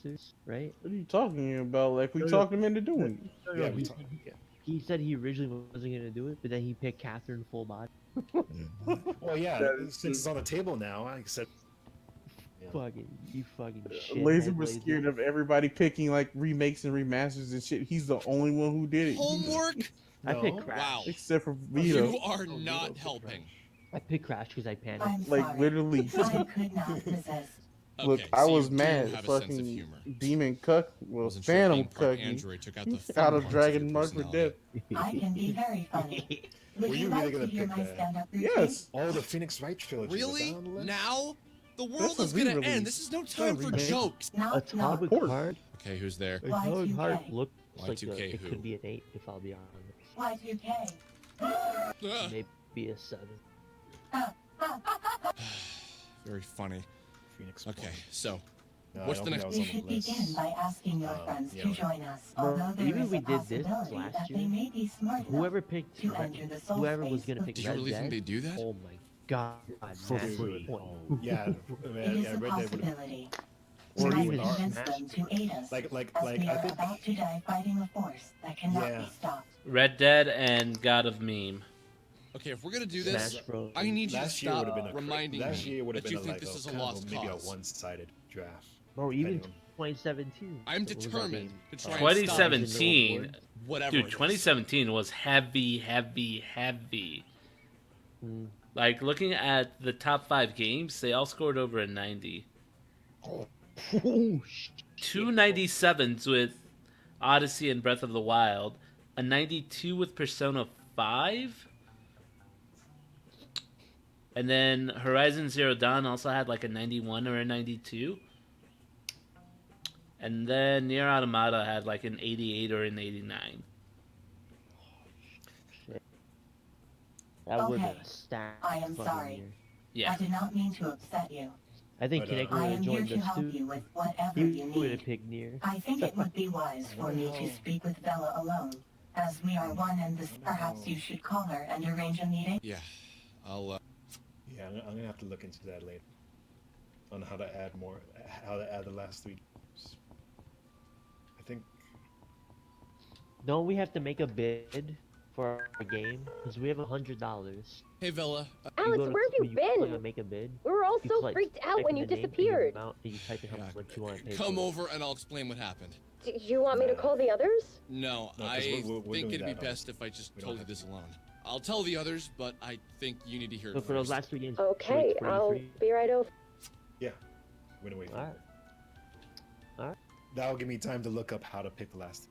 Masters, right? What are you talking about? Like we No, no, talked him into doing it. no, Yeah, no. we He, talked. he, Yeah. he said he originally wasn't gonna do it, but then he picked Catherine full body. Well, yeah. That is Since it's on the table now, I said. Yeah. You fucking Laser shithead, was Laser. scared of everybody picking like remakes and remasters and shit. He's the only one who did it. Homework? I picked No. Crash. Wow. Except for Vito. You are Oh, not Vito helping. I picked Crash because I panicked. I'm Like sorry. literally. I could not resist. Look, Okay, I so was you do mad. have a sense of Fucking humor. Demon Cuck, well, Wasn't sure Phantom being part Cucky, Android took out the fun out parts of Dragon your Mark for personality. Death. I can be very funny. Would Were you you like really to gonna hear pick my that? stand-up routine? Yes. Oh, the Phoenix Wright trilogy. was Really? that on the list? Now? The world That's a is gonna re-release. end. This is no time for remake. jokes. Not, not. Atomic course. Heart. Okay, who's there? Atomic Y2K. Heart looks like Y2K it who? could be an 8 if I'll be honest. Y2K. Ugh. Maybe a 7. Very funny. Phoenix. Okay, Wright. so No, I what's don't the think next? that You was on should the list. begin by asking your friends yeah, to right. join us. Well, Although there even is we a did this possibility last that year. they may be smart enough Whoever picked to enter the soul whoever was space gonna pick Did you Red really think Dead, they do that? oh my god, For that's free. the point. Yeah, It is yeah, a Red Dead would have. possibility. Or We might even convince Smash. them to aid us, Like, as we I are think. about to die fighting a force that cannot Yeah. be stopped. Red Dead and God of Meme. Okay, if we're gonna do this, Smash Bros. I need you to Last year would have stop been a reminding last me year would have that been you a, think like this is a kind of lost maybe a cause. one-sided draft. Bro, even depending 2017. I'm what was that determined game? to try and stop 2017, whatever. dude, it is. 2017 was heavy. Mm. Like looking at the top 5 games, they all scored over a 90. Oh, shit. 2 97s with Odyssey and Breath of the Wild, a 92 with Persona 5, and then Horizon Zero Dawn also had like a 91 or a 92. And then Nier Automata had like an 88 or an 89. That would have Okay, been a stack. I am fucking sorry. year. Yeah. I did not mean to upset you. I think But, Kinect I would am have here joined to us help too. you with whatever He you would have need. picked Nier. I think it would be wise for me to speak with Bella alone. As we are one and this, perhaps you should call her and arrange a meeting. Yeah, I'll. Yeah, I'm gonna have to look into that later. On how to add more, how to add the last 3 games. I think. Don't we have to make a bid for our game? Because we have $100. Hey, Vela. Alex, where have you been? Make a bid. We were all You so like, freaked out type when in you the name and the disappeared. amount, and you type in how much you want to pay. Come for it. over and I'll explain what happened. Do you want me to call the others? No, No, 'cause I we're think doing it'd be that, best if I just we don't told you have this to. alone. I'll tell the others, but I think you need to hear So it for those first. last 3 games, Okay, wait for I'll E3. be right over. Yeah, we're gonna wait for Alright. it. Alright. That'll give me time to look up how to pick the last.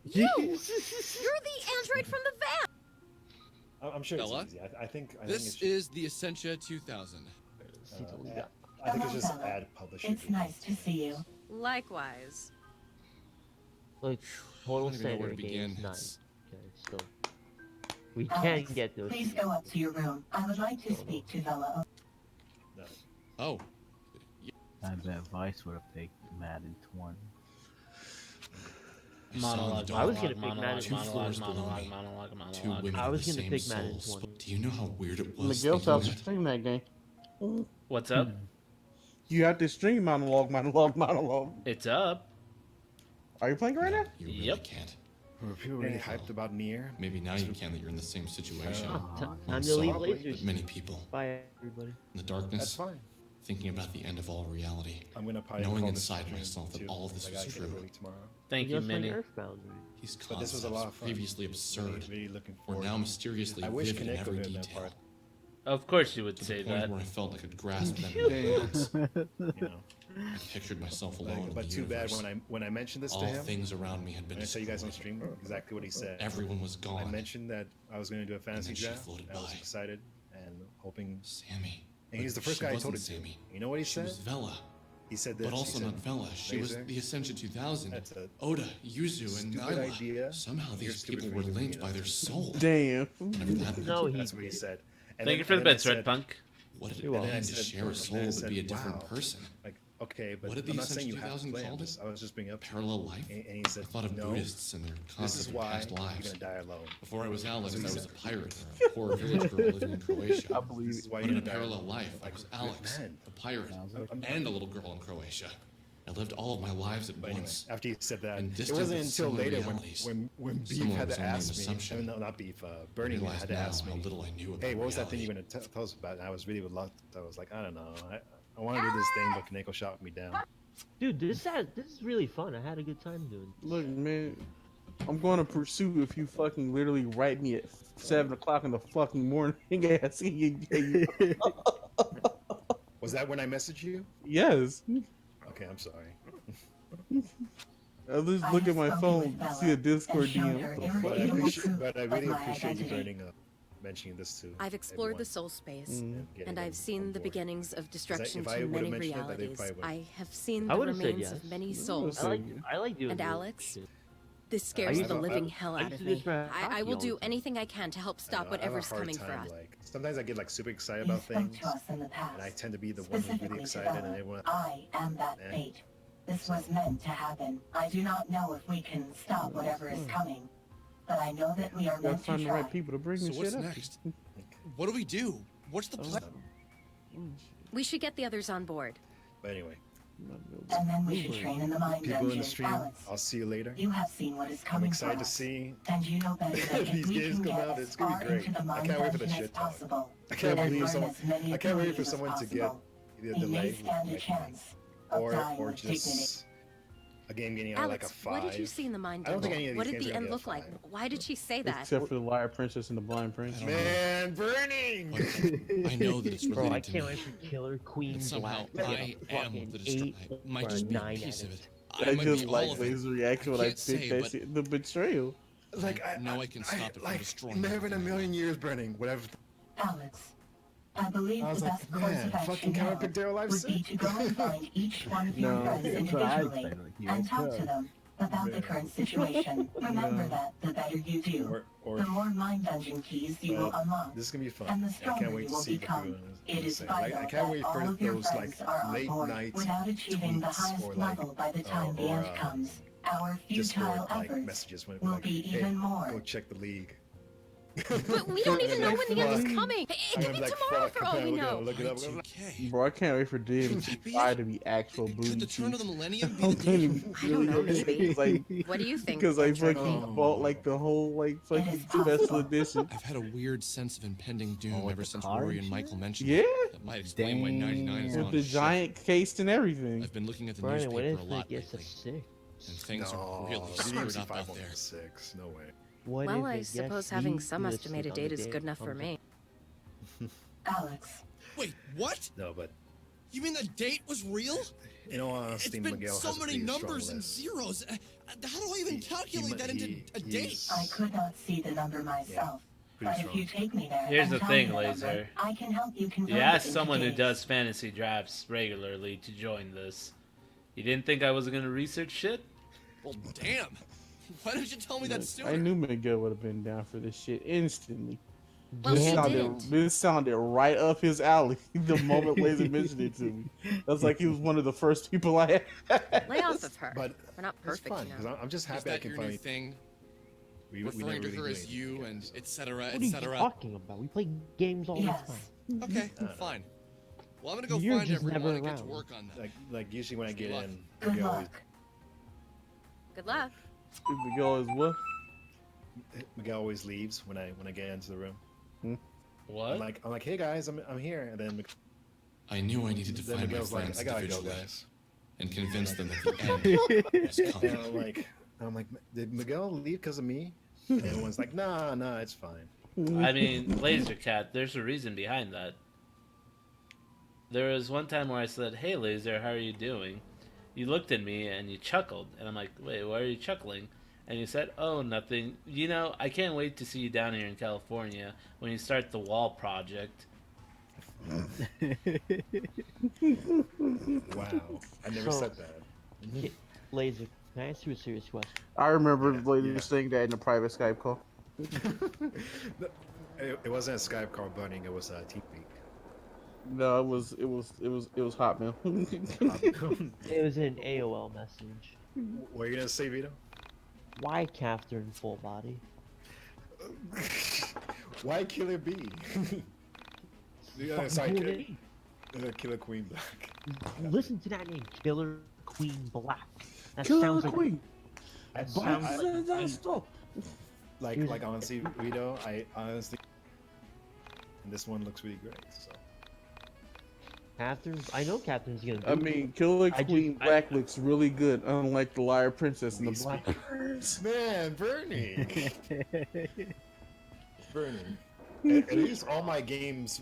You're the android from the van! I'm sure Bella? it's easy. I think This it's, is the Essentia 2000. See what we uh, got. I think it's just Hello, Bella. add publisher. It's nice to see you. Likewise. Like I total don't even know where to standard begin. games 9. It's- Okay, so we Alex, can get those. Please go up to your room. I would like to speak to Bella. No. Oh, I bet Vice would have picked Madden 20. I saw in the Monologue, dark I was gonna pick monologue, Madden two monologue, floors below monologue, me. monologue, Two monologue. women I of was the gonna same pick Madden souls. 20. Do you know how weird it was? Miguel thinking has to that? stream that game. What's up? You have to stream monologue. It's up. Are you playing it right now? You really Yep. can't. Were people really hyped about Nier? Maybe now you can that you're in the same situation. Time I'm to leave sorry, lasers. but many people Bye, everybody. in the That's darkness, fine. thinking about the end of all reality. I'm gonna probably Knowing call this inside stream myself that too, all of this I was gotta get true. early tomorrow. Thank We you, just playing Minnie. Earthbound. These But this was a concepts, lot of fun. previously absurd, Really looking were forward. now mysteriously I wish vivid in Kinect every would have been a detail. part. Of course you would To say the point that. where I felt I could grasp them in my hands. You know. I pictured myself alone in But the too bad universe. when I mentioned this All to him. things around me had I'm been gonna tell you guys on destroyed. stream exactly what he said. Everyone was I gone. mentioned that I was going to do a fantasy then she draft. floated I was by. excited and hoping. Sammy. And he's But the first she guy I told wasn't it to. Sammy. You know what he She said? was Vela. He said this. But also he said, not Vela. She was Laser, the Essentia 2000. That's a Oda, Yuzu, and stupid Nyla. idea. Somehow You're these stupid people for were even linked bringing by it their up. soul. Damn. Whenever that No, he. That's what he said. And Thank you for the and then I bits, Red said- Punk. What did it You're mean welcome. to share a soul and I would said, be a different wow. person? Like, okay, but What did the I'm not saying you Essential have to 2000 play. called it? I was just bringing up. Parallel life? And he I said, thought of no, Buddhists and their this is concept of why past you're lives. gonna die alone. Before I was Alex, I That's was what a he pirate or a poor village girl living in Croatia. I believe This it. is why But you're in a gonna die parallel alone. life, I Like, was with Alex, men. the pirate, I'm- and a little girl in Croatia. I lived all of my lives at But anyway, once. after you said that, And it distant wasn't with until similar later realities. when Beef Similar had was to only an ask me. assumption. No, not Beef. I Burning Man realize had to now ask how me. little I knew about Hey, what was that thing reality. you were gonna tell us about? And I was really reluctant. I was like, I don't know. I want to do this thing, but Kaneko shot me down. Dude, this is really fun. I had a good time doing this. Look, man, I'm going to pursue if you fucking literally write me at 7 o'clock in the fucking morning asking you. Was that when I messaged you? Yes. Okay, I'm sorry. At least I look have at my spoken phone, with Bella see a Discord and shown DM. her What the But I, irrefutable fuck? proof but I of really my appreciate you identity. mentioning this too. I've explored the everyone. soul space, Mm. Getting and them I've seen on the board. beginnings of destruction if I to would've many mentioned it, then they realities. probably would've. I have seen I the would've said remains yes. of many I souls. I like doing And this Alex? shit. This scares used the to- living I- hell I out used of to do me. this for I hockey will all the do time. anything I can to help I stop don't know, I have a whatever's hard coming for time, us. Like sometimes I get like super excited You about spoke things, to us in the past. and I tend to be the one who's really Specifically to excited, and Bella. everyone. I am that Eh. fate. This was meant to happen. I do not know if we can stop whatever is coming, but I know that we are Gotta meant to find the right try. people to bring So this what's shit up. next? What do we do? What's the plan? We should get the others on board. But anyway, And then we should train in the mind people in the dungeon. stream, Alex, I'll see you later. you have seen what is I'm coming excited for to us. see. And you know better that if These we games can come get out, as it's gonna be far great. into the I mind can't wait for the dungeon as shit talk. possible, I can't and believe learn someone. as many I can't wait for abilities as someone to get possible, either we may delay, stand a like, chance of dying or with dignity. just a game getting out Alex, like a 5. what did you see in the mind I don't think dungeon? any of What these did games the are gonna end get a look like? 5. Why did she say that? Except for the Liar Princess and the Blind Prince. Man, burning! I know that it's Bro, I related to can't me. wait for Killer Queen But somehow Black to I get a am fucking the destruction. 8 I might or just a be a 9 piece out of of it. I I might just be like all of it. his reaction when I can't say, picked that but shit. The betrayal. Like I know I can stop it from like, destroying never in a everything. million years burning. Whatever. Alex, I believe I was the like, best course man, of action fucking now Counter Pick Their Life would be to go and find each one of your No, friends that's what I'd individually say, like, you and know, talk to them about the Man. current situation. Remember No. that the better you do, Or the more mind dungeon keys you will unlock, this is gonna be fun. and the I stronger can't wait you to will see what become. people are It gonna is say. vital I can't that wait all for of your those friends like are on late board night without achieving the tweets highest or like level by the time the end comes. Our Discord futile like efforts messages when will like, be hey, even more. go check the league. But we don't even know when the end is coming. It I'm could be like, tomorrow fuck, for all we look it up, know. look it up. Y2K. Bro, I can't wait for DM Could that be to it? be actual Could booty the turn of the cheeks. millennium be I'm the day? thinking I don't know, really maybe. it's like What do you think? because I Andrew? fucking bought like the whole like fucking is special possible. edition. I've had a weird sense of impending doom with ever the since car Rory and and shit? Michael mentioned Yeah. it. That might explain why 99 is Damn. on With the shift. giant case and everything. I've been looking at the Brian, when newspaper is a it lot gets a lately, 6? and things No, are really the screwed DMC up 5 out won't there. get a 6. No way. What Well, if I it gets suppose having you some listed estimated on the date is day good enough for comes me. Alex, Wait, what? No, but You mean the date was real? in all It's honesty, been Miguel so has a many pretty strong numbers and list. zeros. How do I even He- calculate that into a date? he's- I could not see the number myself, pretty but if you strong. take me there Here's and the tell thing, me the number, Laser. I can help you convert You it asked into someone who days. does fantasy drafts regularly to join this. You didn't think I was gonna research shit? Well, damn. Why didn't you tell me that sooner? I knew Miguel would have been down for this shit instantly. Well, this, he sounded, didn't. this sounded right up his alley the moment Laser mentioned it to me. That's like he was one of the first people I had. Lay off of her. But We're not it's perfect, fun you because know. I'm just Is happy I that can your new finally. thing? We Referring never to really her do as anything you together, and so. etc. What are you etc. talking about? We play games all Yes. the time. Okay, I don't know. fine. Well, I'm gonna go You're find just everyone never and get to around. work on that. Like usually when I get luck. in, Good Miguel always, luck. Good luck. Miguel is what? Miguel always leaves when I get into the room. What? I'm like, hey guys, I'm here, and then I knew I needed to then find my Miguel's like, friends I gotta go, individually guys. and convince them that the end was And coming. I'm like, did Miguel leave because of me? And everyone's like, nah, it's fine. I mean, Laser Cat, there's a reason behind that. There was one time where I said, "Hey Laser, how are you doing?" You looked at me and you chuckled, and I'm like, "Wait, why are you chuckling?" And you said, "Oh, nothing. You know, I can't wait to see you down here in California when you start the wall project." Wow, I never So- said that. Laser, can I ask you a serious question? I remember Laser yeah. saying that in a private Skype call. It wasn't a Skype call burning. It was a TeamSpeak. No, it was Hotmail. It was an AOL message. What are you gonna say, Vito? Why After in full body? Why Killer B? The other Fucking cool sidekick. name. Killer Queen Black. Listen to that name, Killer Queen Black. That Killer sounds like Queen. that Black sounds like that stuff. Like honestly, Rito, I honestly, and this one looks really great. So Catherine. I know Catherine's gonna. I Do mean, Killer I Queen just- Black looks really good, unlike the Liar Princess and the We Black speak- Prince. man, Bernie, Bernie. At least all my games.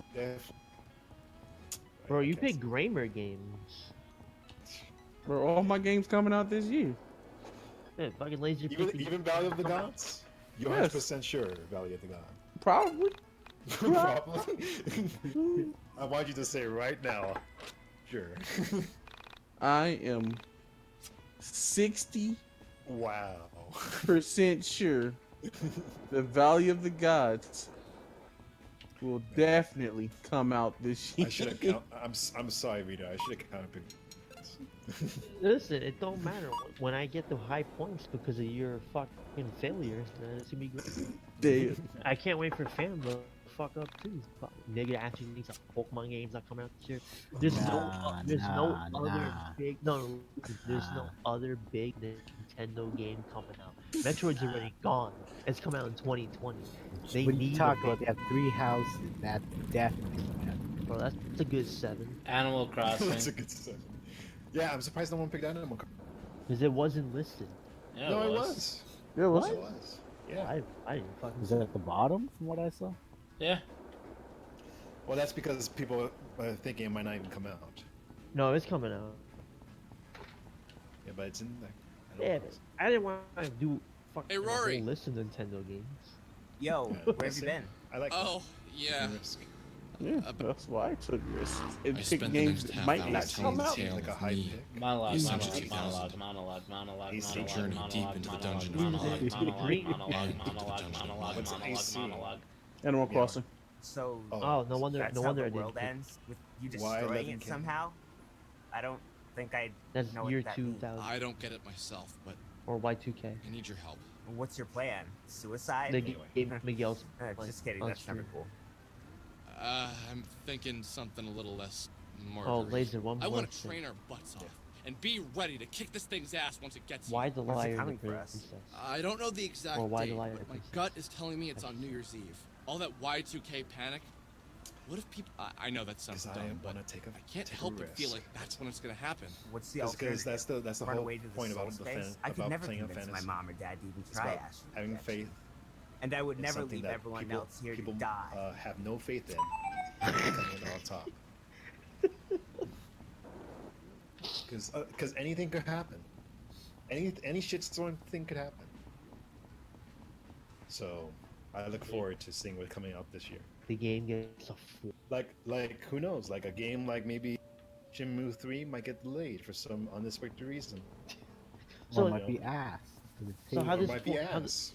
Bro, you pick Grammar games. Bro, all my games coming out this year. Yeah, fucking laser Even picking. even Valley of the Gods. You're Yes. 100% sure Valley of the Gods. Probably. Probably. I want you to say right now. Sure. I am 60% Wow. sure the Valley of the Gods will definitely come out this year. I should have count. I'm sorry, Rita. I should have counted. Listen, it don't matter when I get the high points because of your fucking failures. Then it's gonna be great. Damn. I can't wait for fans to fuck up too. Fuck, nigga, actually needs some Pokemon games that come out this year. There's no other big there's no other big Nintendo game coming out. Metroid's already gone. It's coming out in 2020. They when need you talk a about big- they have 3 houses, that's definitely bad. Bro, that's a good 7 Animal Crossing. That's a good seven. Yeah, I'm surprised no one picked Animal Crossing. because it wasn't listed. Yeah, No, it it was. was. Yeah, what? It was. Yeah. I didn't fucking. Is that at the bottom from what I saw? Yeah. Well, that's because people are thinking it might not even come out. No, it's coming out. Yeah, but it's in there. Yeah, but I didn't want to do fucking Hey, a whole Rory. list of Nintendo games. Yo, Yeah, where have you been? I like Oh, yeah. risk. Yeah, that's why I took risks. And I pick spent the games next that half might hour not telling come the out. tale Like a of high me. pick. Monologue, Essentially monologue, 2000. monologue, monologue, AC monologue, journey monologue, deep into the monologue, dungeon of monologue, mind. monologue, Green. monologue, And into the monologue, dungeon of monologue, What's mind. an AC? monologue. Animal Yeah. Crossing. So Oh, no wonder, that's no how wonder I the didn't. world pick. ends with you Why destroying 11 it K? somehow. I don't think I That's know year what that means. 2000 I don't get it myself, but or Y2K. I need your help. What's your plan? Suicide? They Anyway. gave Miguel's. Just kidding. on That's never stream. cool. I'm thinking something a little less murderous. Oh, Laser, one I more want to thing. train our butts off and be ready to kick this thing's ass once it gets Why here. the Where's it liar and the coming for us? princess? I don't know the exact Or why the date, liar but my princess? gut is telling me it's on New Year's Eve. All that Y2K panic. What if people? I know that sounds Because I dumb, but want to take a I can't take a help but feel risk. like that's when it's gonna happen. What's the Because alternative? that's the Run whole away to the point soul about the space? I could about never playing a convince my fantasy. mom or dad to even It's try about Ash. having Redemption. faith. And I would in never something leave that everyone people, else here people to die. have no faith in. Coming on top. Because anything could happen. Any shitstorm thing could happen. So I look forward to seeing what's coming out this year. The game gets a 4. Like who knows? Like a game like maybe Shenmue 3 might get delayed for some unexpected reason. So- Or it might be ass. 'cause it's So how Or this might be how ass.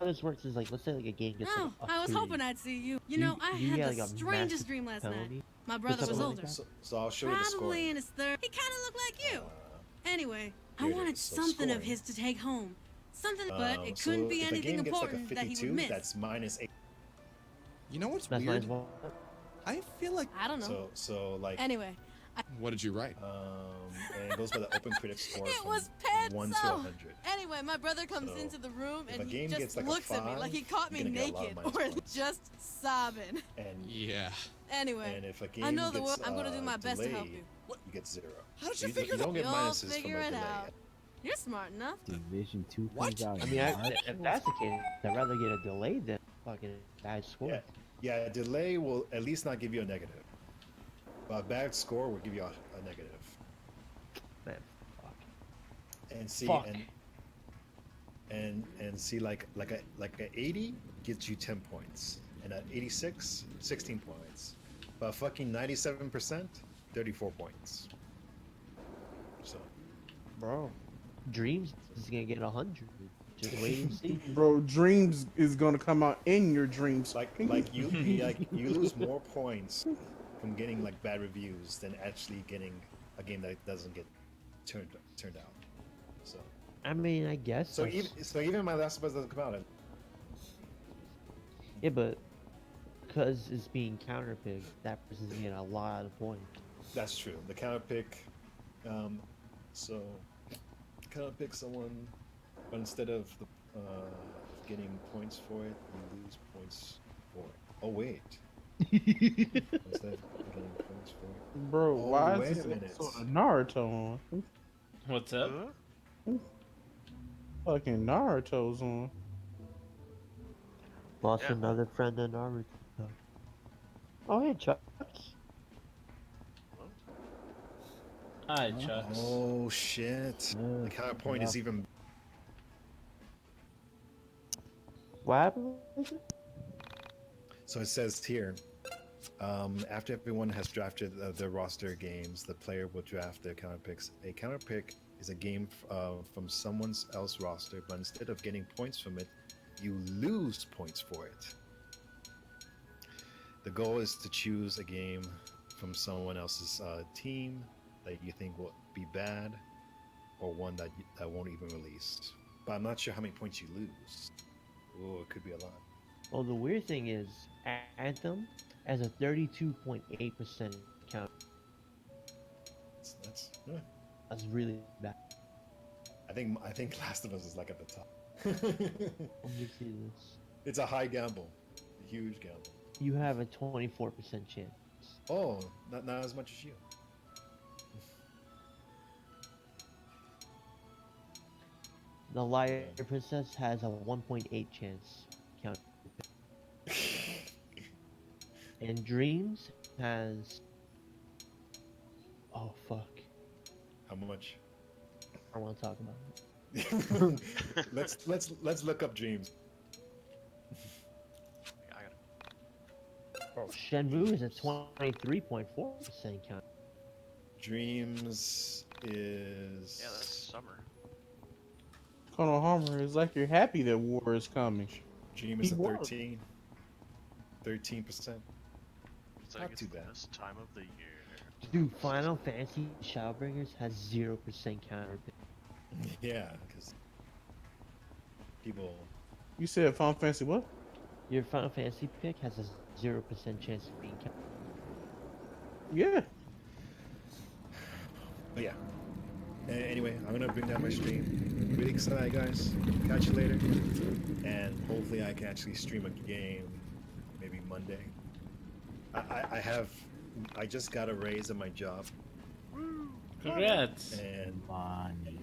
this works is like, let's say like a game gets Oh, like, I was upgraded. hoping I'd see you. You Do know, I do you had get, the like, a strangest massive dream last night. penalty? My brother was something like older. that? So I'll show you the score. Probably in his third. He kind of looked like you. Anyway, I Here it wanted is, so something of scoring. his to take home. Something, but it couldn't be if a anything game gets important like a that he 52, would miss. that's -8. You know what's That's weird? nice. Well, I feel like. I don't know. So like Anyway, What did you write? and it goes by the Open Critics score it from was pencil. 1 to 100. Anyway, my brother comes So, into the room if a and he game just gets like a looks at me 5, like he caught me you're gonna get a lot of naked minus or points. just sobbing. And Yeah. Anyway, and if a game I know the gets, word. I'm gonna do my best to help delayed, you. you get 0. How did you You figure don't that? get You'll minuses from figure a it delay. out. You're smart enough. Division 2 What? comes out. I in mean, March. if that's the case, I'd rather get a delay than fucking bad score. Yeah, yeah. A delay will at least not give you a negative, but a bad score will give you a negative. Man, fuck. And see, Fuck. and see, like a 80 gets you 10 points, and at 86, 16 points, but fucking 97%, 34 points. So, Bro. Dreams is gonna get 100. Just wait and see. Bro, Dreams is gonna come out in your dreams. like you lose more points from getting like bad reviews than actually getting a game that doesn't get turned out. So. I mean, I guess. So that's- even my Last of Us doesn't come out. Yeah, but because it's being counterpicked, that person's getting a lot of points. That's true. The counter pick. So, kind of pick someone, but instead of getting points for it, you lose points for it. Oh wait, instead of getting points for it. Bro, Oh why is wait this a minute. episode of Naruto on? What's up? Fucking Naruto's on. Lost Yeah. another friend in Naruto. Oh, hey, Chuck. Hi, Chucks. Oh shit! The counterpoint is even. What happened? So it says here, after everyone has drafted their roster games, the player will draft their counter picks. A counter pick is a game from someone else's roster, but instead of getting points from it, you lose points for it. The goal is to choose a game from someone else's team that you think will be bad, or one that won't even release. But I'm not sure how many points you lose. Oh, it could be a lot. Well, the weird thing is, Anthem has a 32.8% count. That's really bad. I think Last of Us is like at the top. Let me see this. It's a high gamble, a huge gamble. You have a 24% chance. Oh, not as much as you. The Liar Princess has a 1.8 chance count. And Dreams has... Oh, fuck. How much? I want to talk about it. let's look up Dreams. Oh, Shenmue is a 23.4% count. Dreams is... Yeah, that's summer. Colonel Homer, it's like you're happy that war is coming. Dream is a He was. 13%. 13%. It's like Not it's too bad. this time of the year. Dude, Final Fantasy Shadowbringers has 0% counter. Yeah, because people... You said Final Fantasy what? Your Final Fantasy pick has a 0% chance of being counted. Yeah. But yeah. Anyway, I'm gonna bring down my stream. Really excited, guys. Catch you later. And hopefully I can actually stream a game maybe Monday. I just got a raise at my job. Congrats. And Money.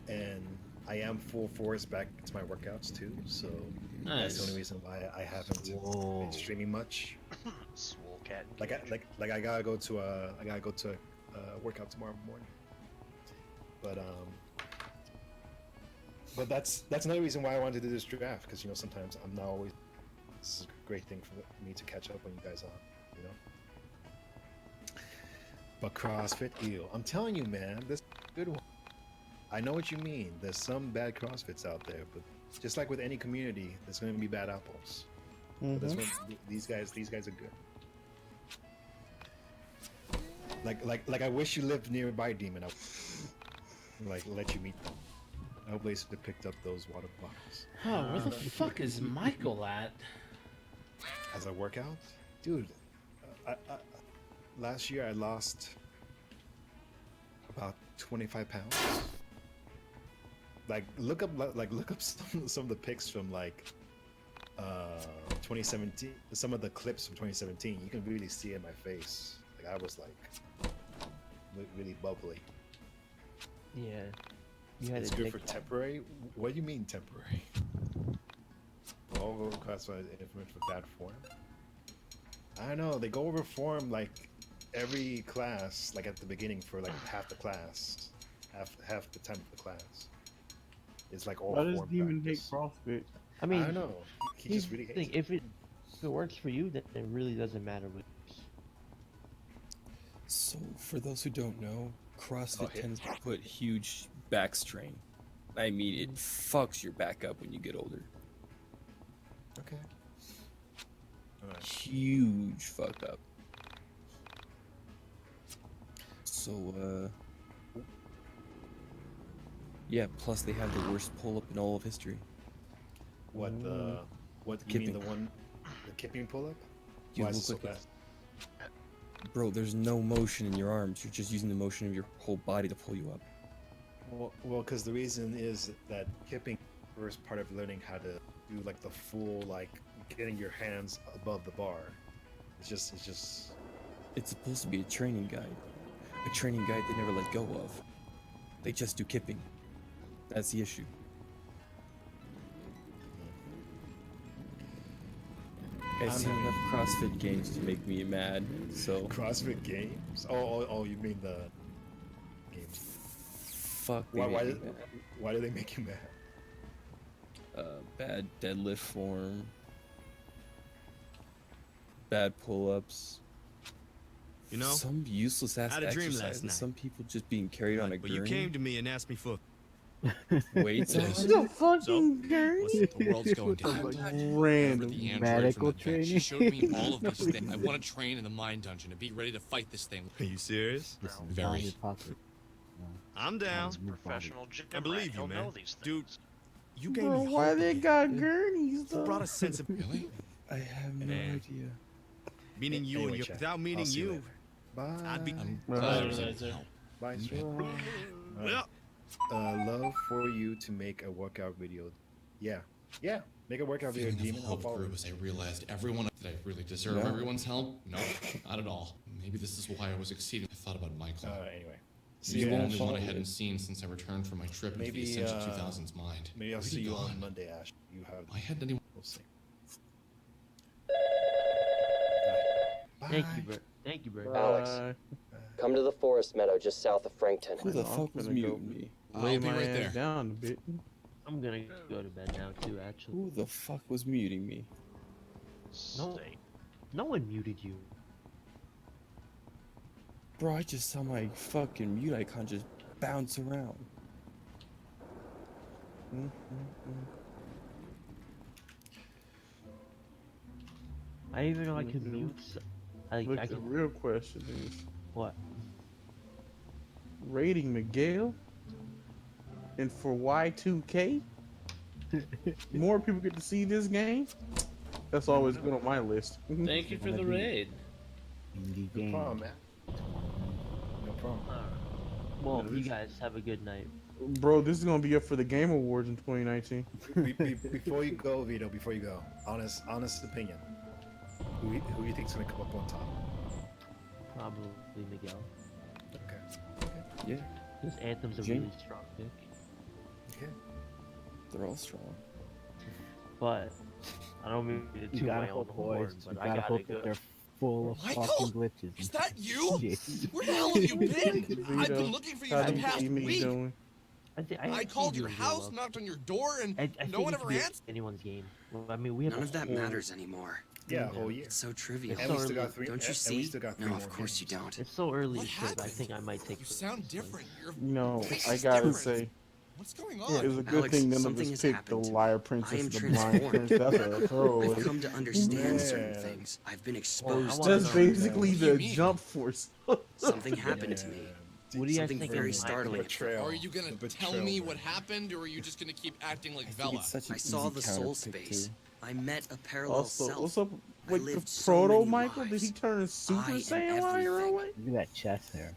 and I am full force back to my workouts too, so that's the only reason why I haven't been streaming much. Swole cat. I gotta go to a workout tomorrow morning. But that's another reason why I wanted to do this draft, because sometimes I'm not always. This is a great thing for me to catch up when you guys are, But CrossFit, ew. I'm telling you, man, this is a good one. I know what you mean. There's some bad CrossFits out there, but just like with any community, there's going to be bad apples. But this one, these guys are good. Like I wish you lived nearby, Demon. Let you meet them. I hope they picked up those water bottles. Oh, where the fuck is Michael at? As I work out, dude. Last year I lost about 25 pounds. Look up some of the pics from 2017. Some of the clips from 2017. You can really see it in my face. I was really bubbly. Yeah. You had It's good for temporary. What do you mean temporary? All classified influence for bad form. I don't know. They go over form every class, at the beginning for half the class, half the time of the class. It's all Why does form Demon hate practice. CrossFit? I mean, I don't know. He just really hates it. if it works for you, then it really doesn't matter what. So, for those who don't know, CrossFit Oh, tends to put huge back strain. I mean, it fucks your back up when you get older. Okay. Alright. Huge fuck up. So, yeah, plus they have the worst pull-up in all of history. What you mean the kipping pull-up? You Why is look it so like bad? Bro, there's no motion in your arms. You're just using the motion of your whole body to pull you up. Well, because the reason is that kipping is part of learning how to do like the full like getting your hands above the bar. It's just It's supposed to be a training guide. A training guide they never let go of. They just do kipping. That's the issue. I've seen enough CrossFit games to make me mad, so... CrossFit games? Oh, you mean the games. Fuck, Why do they make you mad? Bad deadlift form. Bad pull-ups. You know, some useless ass I had a dream exercise, last and night. some people just being carried on a But gurney. you came to me and asked me for weights. The fucking gurney. What's the world's going down? Random The android medical from the vet. She showed me all of these things. I want to train in the mind dungeon and be ready to fight this thing. Are you serious? Very. I'm down. Professional gym I believe rat. you, He'll man. know these Dude, things. you gave Bro, me why hope they again. got gurneys You though? brought a sense of Really? I have no Man. idea. meeting you Anyway, and you. chat. Without I'll meeting see you you, later. Bye. I'd be. I'm Right. glad you're here. Bye. Well, Love for you to make a workout video. Yeah. Make a workout video, Feeling of Demon. I'll hope follow grew you. as I realized everyone that I really deserve No. everyone's help. No, not at all. Maybe this is why I was exceeding. I thought about Michael. Anyway. He's See the you only one I follow hadn't it. seen since I returned from my trip into the Maybe, Essential 2000's mind. Maybe I'll Where'd see he you gone? on Monday, Ash. You have. Why hadn't anyone? We'll see. Thank you, bro. Thank you, bro. Alex, Come to the forest meadow just south of Frankton. Who the I'm fuck was gonna go muting me? lay I'll be my right ass there. down a bit. I'm gonna go to bed now too. Actually, Who the fuck was muting me? no, no one muted you. Bro, I just saw my fucking mute icon just bounce around. I even know I can mute. I Look, the can. real question is, What? rating Miguel, and for Y2K, more people get to see this game. That's always good on my list. Thank you for the raid. Indie No game. problem, man. No problem. Well, you guys have a good night. Bro, this is gonna be up for the Game Awards in 2019. Before you go, Vito, before you go, honest opinion. Who do you think's gonna come up on top? Probably Miguel. Okay. Yeah, This Anthem's a Jim? really strong pick, Okay. they're all strong. but I don't mean to You toot gotta my own hope, boys. horn, You but I gotta gotta hope go. that they're full of Michael? fucking glitches. Is that you? Shit. Where the hell have you been? Vito, I've been looking for you how for do the you past see me week. doing? I called your house, knocked on your door, and I no think one it could ever be answered. anyone's game. Well, I mean, we have None a of that whole- matters anymore. Yeah, a whole year. It's so trivial. And we still got three. Don't you and see? we still got three No, more of course you games. don't. It's so early What in trip. I happened? think I might take. You sound different. You're. No, This I is gotta different. say, What's going it on? was a good Alex, thing none of something us has picked the happened to me. Liar I Princess, am the Blind transformed. Prince. That's a throwaway. I've come to understand certain Yeah. things. I've been I exposed wanna to That's know- basically What do you the mean? jump force. something happened to me. What do you guys Something think very of my startling. Betrayal. Or are you gonna The tell betrayal, me man. what happened, or are you just gonna keep acting like I think Vela? it's such an I saw easy the soul counter pick, space. too. I met a parallel Also, self. what's up I with the lived so proto many Michael? Did he lives. turn Super I am Saiyan while you're everything. away? Look at that chest hair.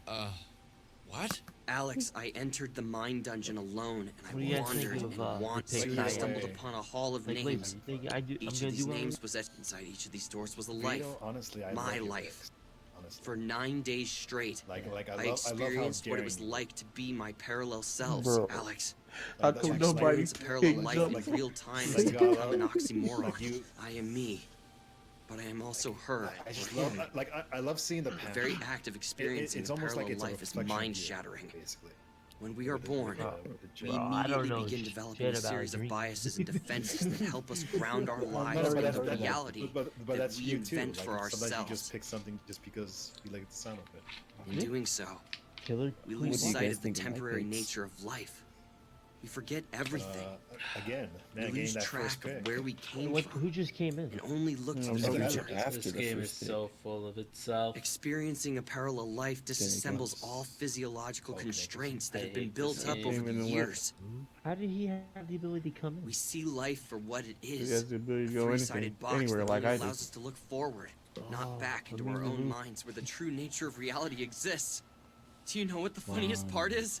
What? Alex, I entered the mind dungeon alone, and What do you I guys think wandered of, and the pick soon that I I stumbled made? upon a hall of Like, wait, names. you think I'm Each gonna of do these well? names possessed inside each of these doors was a Vito, life. honestly, I My love your life. picks, honestly. For 9 days straight, Like I I love how experienced what it was daring- like to be my parallel selves, Bro. Alex. How Like, To come that's nobody experience a parallel picked life jump? in real time Like, has you become got- an oxymoron. like you- I am me, but I am also her. I just or love, him. I love seeing the The path. very act of experiencing it's a almost like parallel it's a life is reflection of you, mind-shattering. basically. When we are born, we Bro, I don't immediately know begin shit developing a about series of dreams. biases and defenses that help us ground our No, lives but in that's- the that's- reality but that that's we you too. invent Like, for sometimes you ourselves. just pick something just because you like the sound of it. In doing so, Killer. we What lose do you sight guys of the think of my temporary picks? nature of life. We forget everything. Again, We man, getting lose that first track pick. of where we came What, from who just came in? and only look to I'm the looking future. at after This the game is first pick. so full of itself. Experiencing a parallel life disassembles close. all physiological Okay, constraints that I have been hate built this up game. over Even the the years. How did he have the ability to come in? We see life for what it He is. has the ability to A go three-sided anything, box anywhere that like only I do. allows us to look forward, not back into our own minds where the true nature of reality exists. Do you know what the funniest part is?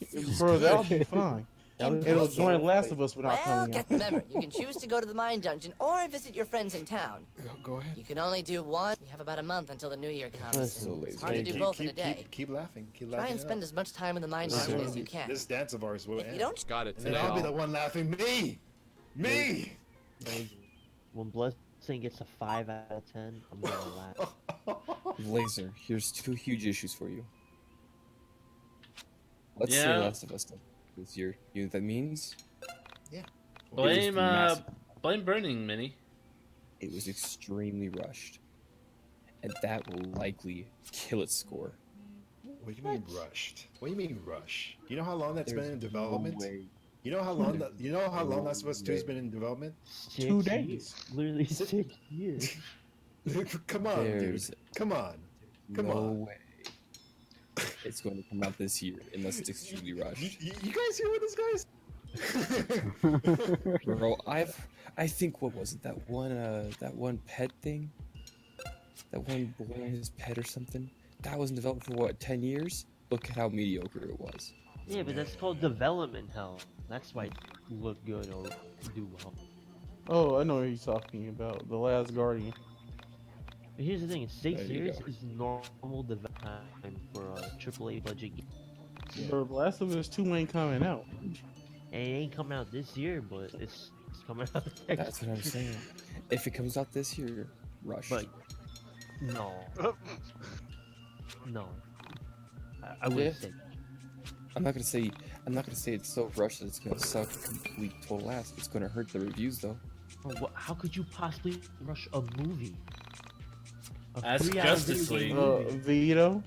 Bro, that'll be fine. It'll join Last of Us without Well, coming out. remember, you can choose to go to the mine dungeon or visit your friends in town. Go ahead. You can only do one. You have about a month until the new year comes. So It's hard to do both in a day. Keep laughing. Keep Try laughing. and spend as much time in the mine dungeon as you can. This dance of ours will If end. you don't, Got it. And then I'll be the one laughing. Me! When Blessing gets a 5 out of 10, I'm gonna laugh. Laser, here's two huge issues for you. Let's say Yeah. Last of Us this year. You know what that means? Yeah. Blame massive. blame Burning Mini. It was extremely rushed, and that will likely kill its score. What do you mean rushed? What do you mean rush? You know how long that's been in There's development? no way. You know how long Last of Us 2 has been in development? 2 days. Literally 6 years. Come on, There's dude. Come on. Come no on. way it's going to come out this year unless it's extremely rushed. You guys hear what this guy's? Bro, I think what was it, that one pet thing? That one boy and his pet or something? That was in development for what, 10 years? Look at how mediocre it was. Yeah, but that's called development hell. That's why it look good or do well. Oh, I know what he's talking about. The Last Guardian. But here's the thing: 6 There you years go. is normal development time for a AAA budget game. Bro, The Last of Us 2 ain't coming out. And it ain't coming out this year, but it's coming out next That's what I'm saying. If it comes out this year, rush. But no, no, I wouldn't say. I'm not gonna say it's so rushed that it's gonna suck complete total ass. It's gonna hurt the reviews though. How could you possibly rush a movie? That's 3-hour Justice video League. game movie. Vito?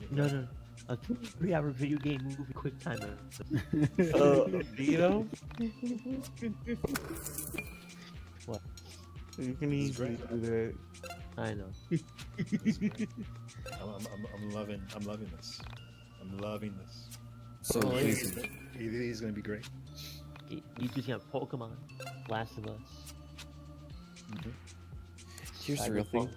No. A 3-hour video game movie quick time. Vito? What? You can easily do that. I know. I'm loving this. I'm loving this. So E3 is gonna be great. You just got Pokemon, Last of Us. Here's the real thing.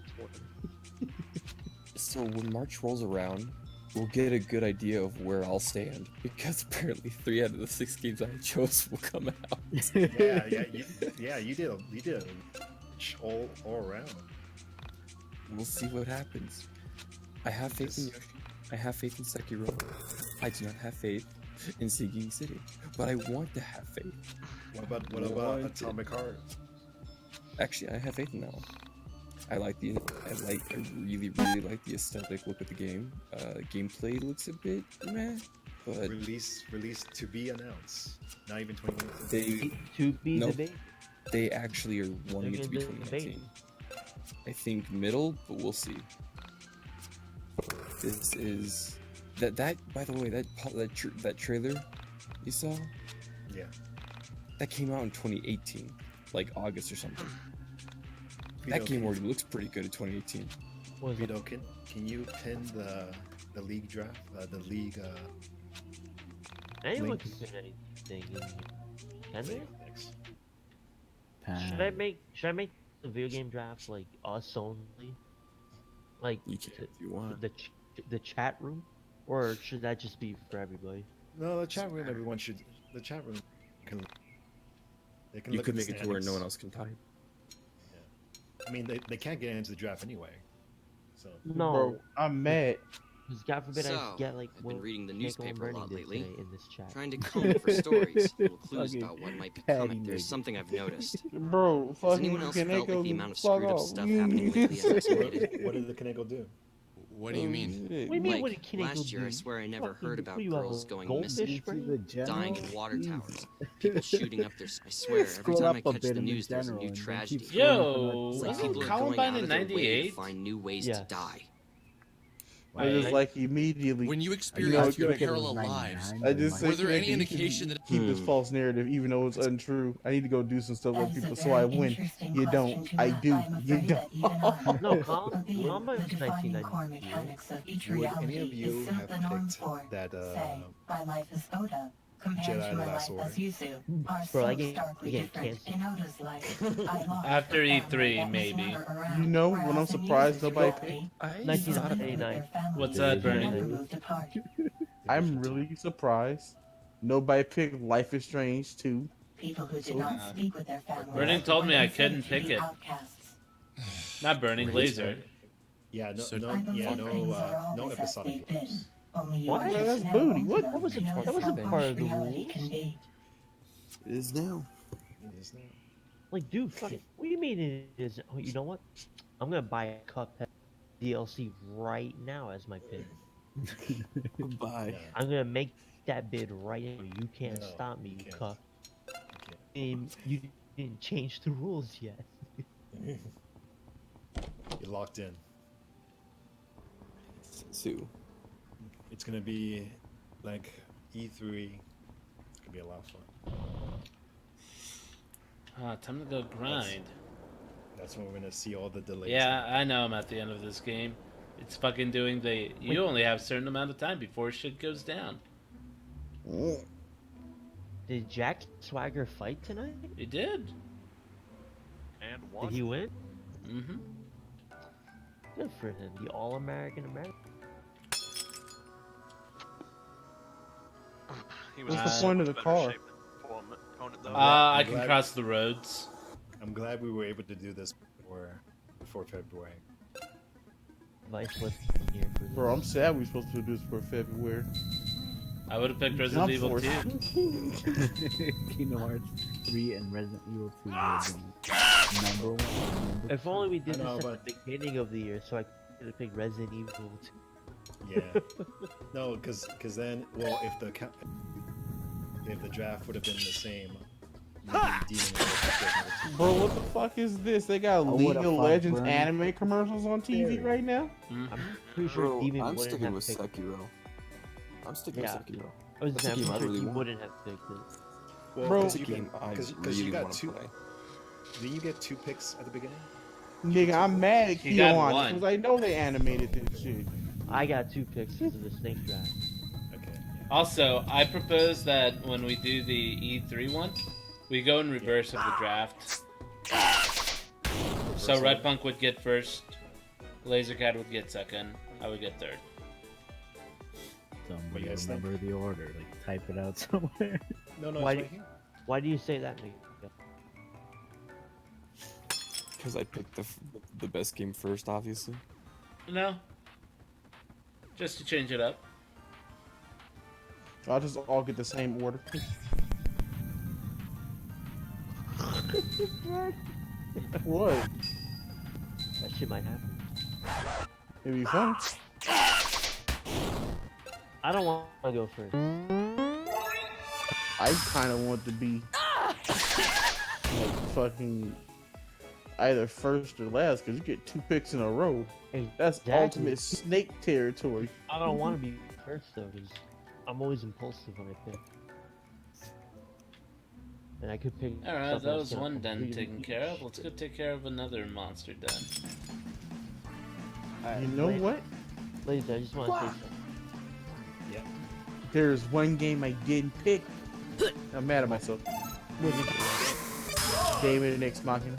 So when March rolls around, we'll get a good idea of where I'll stand because apparently 3 out of the 6 games I chose will come out. You did all around. We'll see what happens. I have faith in Yoshi. I have faith in Sekiro. I do not have faith in Sinking City, but I want to have faith. What about Atomic Heart? Actually, I have faith in that one. I really like the aesthetic look of the game. Gameplay looks a bit meh, but release to be announced. Not even 2019. They actually are wanting it to be 2019. I think middle, but we'll see. This is that. By the way, that trailer you saw. Yeah. That came out in 2018, like August or something. That game already looks pretty good in 2018. Vito, can you pin the league draft? The league. Anyone link? can pin anything in here. Can they? Thanks. Should I make the video game draft like us only? Like you can if you want. The chat room, or should that just be for everybody? No, the chat room. Everyone should. The chat room can. They can You look could at the make it to where no standings. one else can type. I mean, they can't get into the draft anyway. So No, Bro, I'm mad. Because God forbid I So, get like I've been reading the Nico and newspaper a Bernie lot did lately. today in this chat. Trying to comb for stories, little clues Fucking about what might be petty coming. There's nigga. something I've noticed. Bro, Has fucking anyone else felt like Kaneko, the amount of fuck screwed up off. stuff happening lately has escalated? what did the Kaneko do? What do you mean? What do you mean? What Like, did Kineko last year, I do? swear I never Fucking- heard about what do you have, girls a going goldfish missing, brain? The general? dying in water Jeez. towers, people shooting up their... I swear, every Scroll time I up a catch bit the in the news, there's a general new and then tragedy. keep Yo, It's like wasn't people are going Columbine out in of their way to '98? find new ways Yes. to die. I just like immediately. When you know, experience I feel like it parallel was lives, 99, I just were say there any Kaneko, you indication that keep this false narrative, even though it's untrue. I need to go do some stuff with That is a people so I very win. interesting You question don't. to I ask. do. I'm You afraid that even don't. No, Columbine Columbine was defining core 1998. mechanics of each Would any reality of you is still have the norm picked for, that say, my life is Oda, compared Jedi to my Last life Order? as Yuzu, are Bro, so I get starkly different. canceled. In Oda's life, I lost After a family E3, that was maybe. never around, You know, when I'm whereas in surprised Yuzu's nobody reality, I he thought still about lived with 1999. their family What's that, and Bernie? never moved apart. I'm really surprised nobody picked Life is Strange 2. People who did not speak with their families Burning told me were I considered couldn't to pick be it. outcasts. Not Burning, Laser. Yeah, So- I believe things are no always as episodic they've been. games. Only you What? are That's just now booty. old What? enough That wasn't to part- notice that wasn't how part harsh of the reality rules. can be. It is now. It is now. Like, dude, fucking, what do you mean it is? Oh, you know what? I'm gonna buy a Cuphead DLC right now as my pick. Bye. I'm gonna make that bid right now. You can't No, stop me, you you can't. cuck. And you didn't change the rules yet. You're locked in. Sue. It's gonna be like E3. It's gonna be a lot of fun. Time to go grind. That's when we're gonna see all the delays. Yeah, I know I'm at the end of this game. It's fucking doing the... You only have a certain amount of time before shit goes down. Did Jack Swagger fight tonight? He did. And won. Did he win? Mm-hmm. Good for him. The All-American American. He was What's in the point of so the much car? better shape than opponent, though. I can cross the roads. I'm glad we were able to do this before February. Vice was here for this. Bro, I'm sad we supposed to do this for February. I would have picked Resident Evil 2. Kingdom Hearts 3 and Resident Evil 2 were the number one. If only we did I know, this but- at the beginning of the year, so I could have picked Resident Evil 2. Yeah. No, because then, well, if the draft would have been the same, you'd be dealing with Bro, what the fuck is this? They got Oh, League what a of fuck, Legends Bernie. anime commercials on TV right now? Mm-hmm. I'm pretty sure Bro, Demon I'm wouldn't sticking have with picked Sekiro. I'm sticking Yeah. with Sekiro. I was That's saying, a game I'm I pretty really sure you want. wouldn't have picked it. Well, Bro, because It's a game I you really got want to two. play. Did you get 2 picks at the beginning? Nigga, I'm mad at He got Keon one. because I know they animated this shit. I got 2 picks because of the snake draft. Okay. Also, I propose that when we do the E3 one, we go in reverse of the draft. So Red Punk would get first, Lasercat would get second, I would get third. Somebody you guys think? remember the order. Like, type it out somewhere. No, Why it's do- right here. Why do you say that, nigga? Because I picked the best game first, obviously. No. Just to change it up. I'll just all get the same order. What? That shit might happen. It'd be fun. I don't want to go first. I kind of want to be like fucking either first or last because you get 2 picks in a row. That's Exactly. ultimate snake territory. I don't want to be first though, because I'm always impulsive when I pick. And I could pick. Alright, something that that's was gonna one den completely taken care of. Let's go take care of another monster den. Alright, You know ladies- what? Ladies, I just want to say something. Yep. There's one game I didn't pick. I'm mad at myself. David Ex Machina.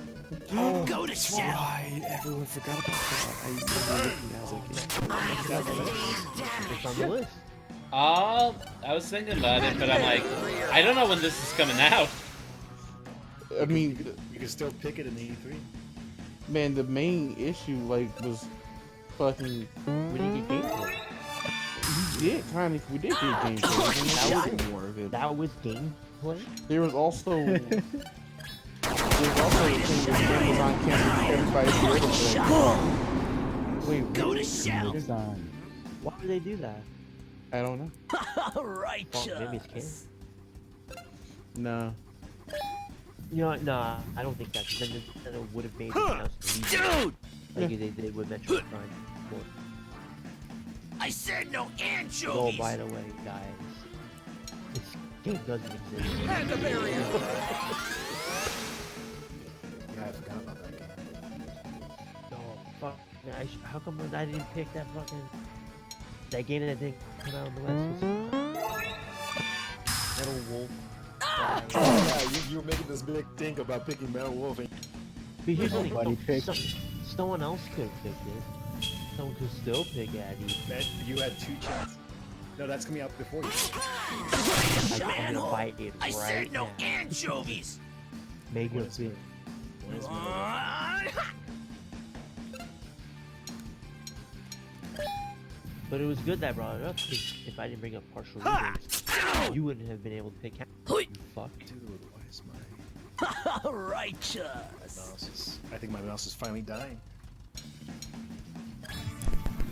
Go to shell! Right, everyone forgot about that. It's on the list. I was thinking about it, but I'm like, I don't know when this is coming out. I mean, You can still pick it in the E3. man, the main issue like was fucking. We didn't get gameplay. We did kind of. We did get gameplay. That was more of it. That was gameplay. There was also. There's also a thing where the Amazon can't everybody do Wait, Go to shell. why would they do that? I don't know. Well, maybe it's Righteous. No. You know what? No, I don't think that. 'Cause then Nintendo would have made it announced Dude! like they did with Metroid Prime 4. I said no Oh, anchovies. by the way, guys, this game doesn't exist. And the barrier. Yeah, I forgot about that game. No, fuck. How come I didn't pick that fucking that game that didn't come out on the list? Metal Wolf. Yeah, you were making this big thing about picking Metal Wolf. And... But here's the Nobody thing. picked. Someone else could have picked it. Someone could still pick Addy. Man, you had 2 chances. No, that's coming out before you. I'm gonna buy it I right said no now. anchovies. Make it big. When is Metal Wolf? But it was good that I brought it up, because if I didn't bring up partial readings, you wouldn't have been able to pick out. You fuck. Dude, why is my Righteous. mouse is... I think my mouse is finally dying.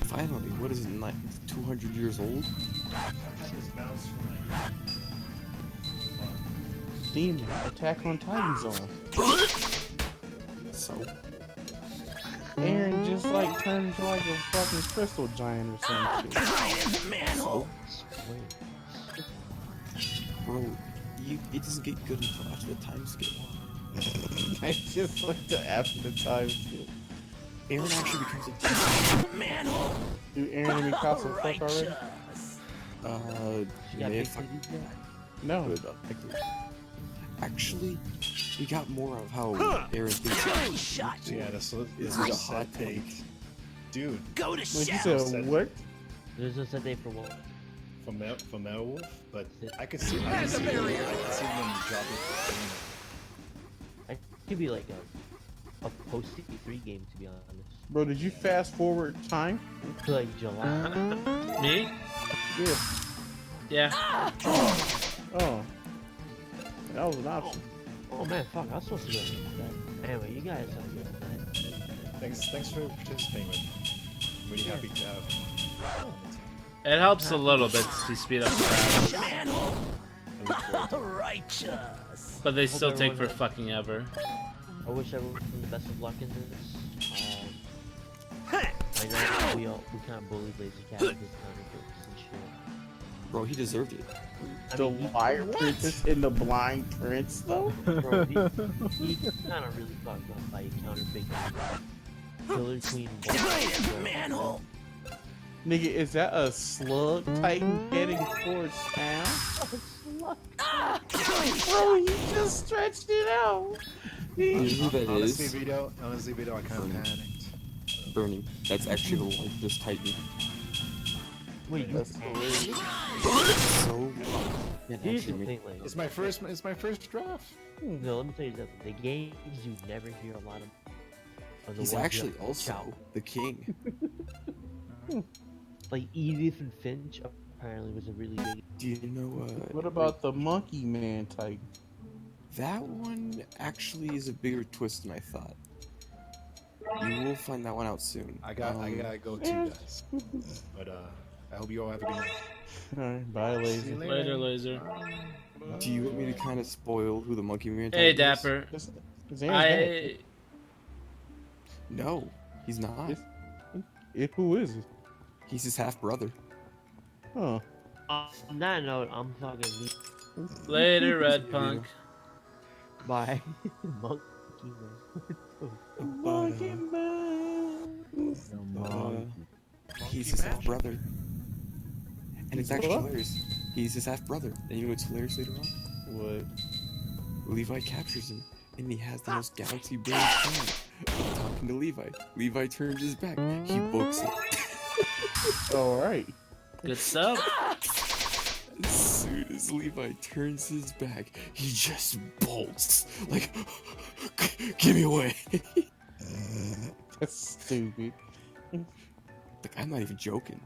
Finally, what is it, like 200 years old? Demon Attack on Titan's on. So? Aaron just like turned into like a fucking crystal giant or some shit. So? Bro, it doesn't get good until after the time skip. I just like the after the time skip. Aaron actually becomes a manhole. Dude, Aaron and Mikasa fuck already? They may have fucked. No. Actually, we got more of how Aaron thinks. Yeah, this is a a hot hot take. Dude. Go to What you said, what? There's no set day for what? For Metalwolf, but I could see them dropping. It could be like a post CP3 game, to be honest. Bro, did you fast forward time? To like July. Me? Yeah. Yeah. Oh. That was an option. Oh man, fuck, I was supposed to go that. Anyway, you guys have a good night. Thanks for participating with me. I'm really happy to have. It helps a little bit to speed up the battle. Righteous. But they still take for fucking ever. I wish everyone the best of luck in this. I know we kind of bullied Laser Cat with his counterfeits and shit. Bro, he deserved it. The Wire Princess and the Blind Prince, though? Bro, he kind of really fucked up by counterfeit. Killer Queen. Manhole. Nigga, is that a slug titan heading towards town? Bro, he just stretched it out. You know who that Honestly, is? Vito, I kind of panicked. Bernie. That's actually the largest titan. Wait, that's hilarious. So, here's the thing, like, It's my first draft. No, let me tell you something. The games you never hear a lot of. Are the he's ones actually that also shout. the king. Like Edith and Finch apparently was a really big. Do you know What about the Monkey Man titan? that one actually is a bigger twist than I thought. You will find that one out soon. I gotta go too, guys. But I hope you all have a good night. Alright, bye, Laser. Later, Laser. Do you want me to kind of spoil who the Monkey Man Hey, titan is? Dapper. Is Aaron's No, he's not. Who is it? He's his half brother. Huh. On that note, I'm fucking. Later, Red Punk. Bye. Monkey Man. Monkey Man. He's his half brother. And it's actually hilarious. He's his half brother. And you know what's hilarious later on? What? Levi captures him, and he has the most galaxy brain plan of talking to Levi. Levi turns his back. He books it. Alright. Good stuff. As soon as Levi turns his back, he just bolts. Like, give me away. That's stupid. Like, I'm not even joking.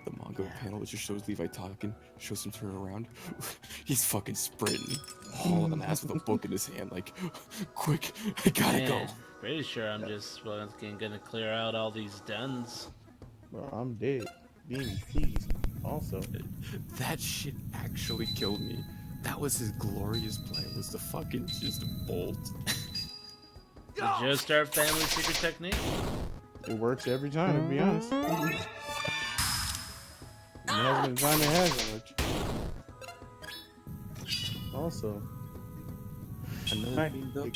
The manga panel just shows Levi talking, shows him turn around. He's fucking sprinting, hauling an ass with a book in his hand, like, quick, I gotta go. Pretty sure I'm just fucking gonna clear out all these dens. Bro, I'm dead. Beanie, please. Also. That shit actually killed me. That was his glorious plan, was to fucking just bolt. The Joestar family secret technique? It works every time, to be honest. It hasn't been time it hasn't worked. Also. Another thing, though.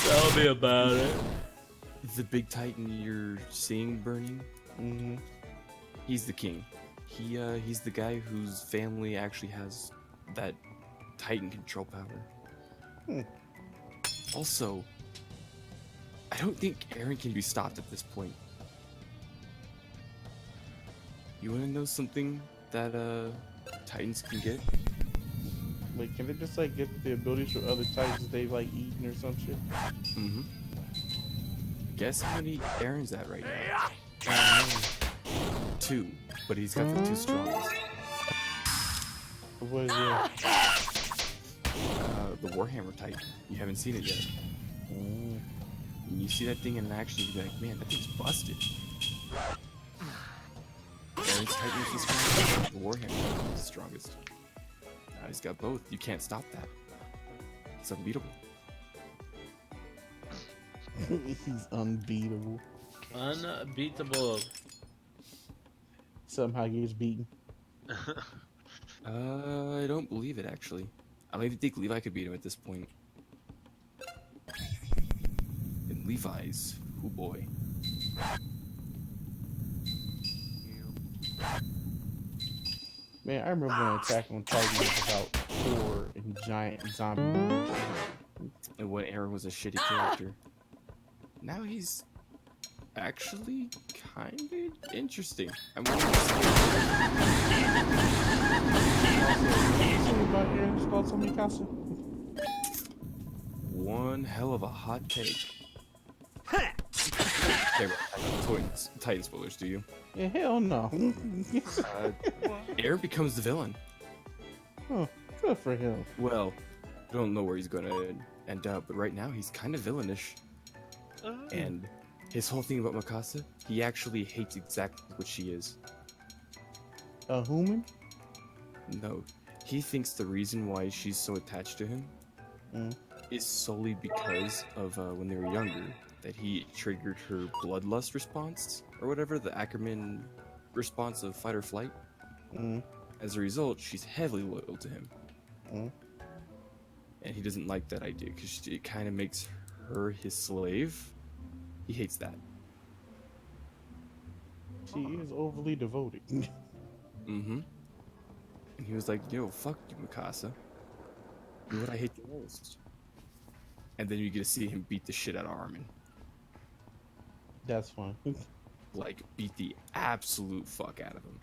Tell me about it. The big titan you're seeing burning, he's the king. He's the guy whose family actually has that titan control power. Also, I don't think Aaron can be stopped at this point. You wanna know something that titans can get? Like, can they just like get the abilities from other titans they've like eaten or some shit? Mm-hmm. Guess how many Aaron's at right now? 2, but he's got the 2 strongest. What is it? The Warhammer Titan. You haven't seen it yet. and you see that thing in action, you'd be like, man, that thing's busted. Aaron's Titan was the strongest. The Warhammer was the strongest. Now he's got both. You can't stop that. It's unbeatable. He's unbeatable. Unbeatable. Somehow he gets beaten. I don't believe it, actually. I don't even think Levi could beat him at this point. And Levi's, oh boy. Man, I remember when Attack on Titan was about Thor and giant zombie. And when Aaron was a shitty character. Now he's actually kind of interesting. I'm willing to say about Aaron's thoughts on Mikasa? one hell of a hot take. Okay, Titan spoilers, do you? Yeah, hell no. Aaron becomes the villain. Oh, good for him. Well, I don't know where he's gonna end up, but right now he's kind of villainish. And his whole thing about Mikasa, he actually hates exactly what she is. A human? No, he thinks the reason why she's so attached to him is solely because of when they were younger, that he triggered her bloodlust response, or whatever, the Ackerman response of fight or flight. As a result, she's heavily loyal to him. And he doesn't like that idea, because it kind of makes her his slave. He hates that. She is overly devoted. And he was like, yo, fuck you, Mikasa. You're what I hate the most. And then you get to see him beat the shit out of Armin. That's fine. Like, beat the absolute fuck out of him.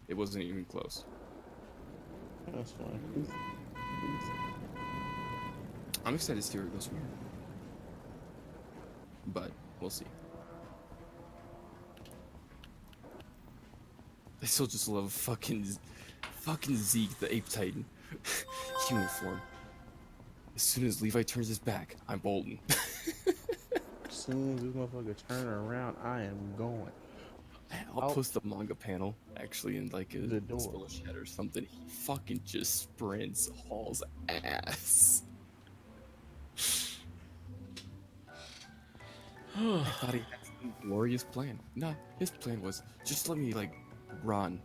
It wasn't even close. That's fine. I'm excited to see where it goes from here. But, we'll see. I still just love fucking Zeke, the Ape Titan. Human form. As soon as Levi turns his back, I'm bolting. As soon as this motherfucker turn around, I am going. I'll post the manga panel, actually, in like a The door. spoiler chat or something. He fucking just sprints, hauls ass. I thought he had some glorious plan. Nah, his plan was, just let me, like, run.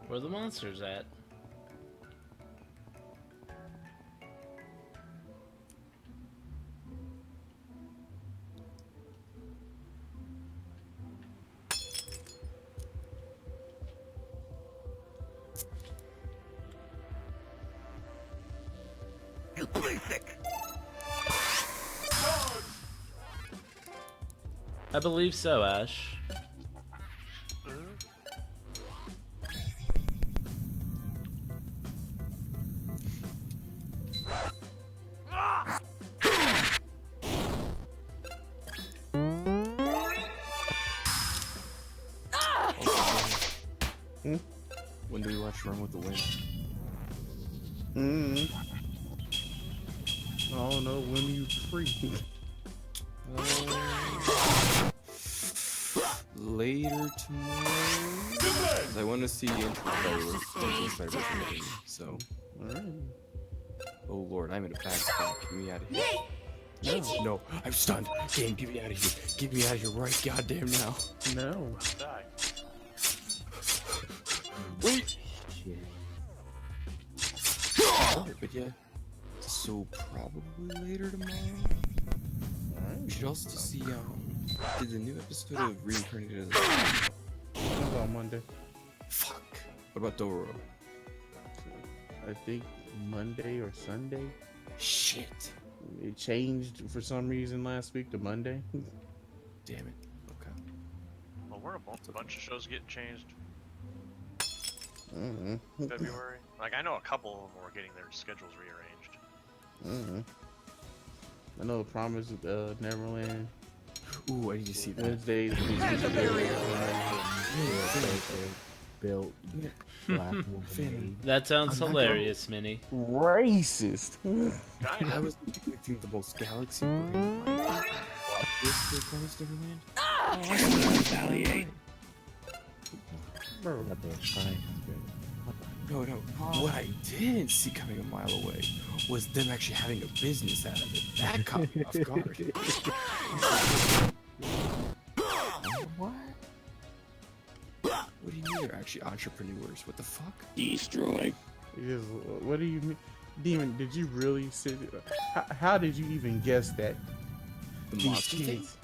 Where the monsters at? You basic. I believe so, Ash. When do we watch Run with the Wind? I don't know, when are you free? Later tomorrow. 'Cause I want to see Into the Fireworks. So. Oh lord, I'm in a bad spot. Get me out of here. No, I'm stunned. Game, get me out of here. Get me out of here right goddamn now. No. Wait. But yeah. So probably later tomorrow. We should also see did the new episode of Reincarnated as Comes on Monday. Fuck. What about Dororo? I think Monday or Sunday. Shit. It changed for some reason last week to Monday. Damn it. Okay. Well, we're a bunch of shows getting changed. Mm-hmm. February. Like, I know a couple of them were getting their schedules rearranged. Mm-hmm. I know The Promise Neverland. Ooh, I need to see that. Wednesdays. Built. That sounds I'm not hilarious, Minnie. Racist. I was expecting the most galaxy brain like this for Promised Neverland. Retaliate. No. What I didn't see coming a mile away was them actually having a business out of it. That caught me off guard. What? What do you mean they're actually entrepreneurs? What the fuck? Destroy. What do you mean? Demon, did you really sit? How did you even guess that? The These monster thing? kids.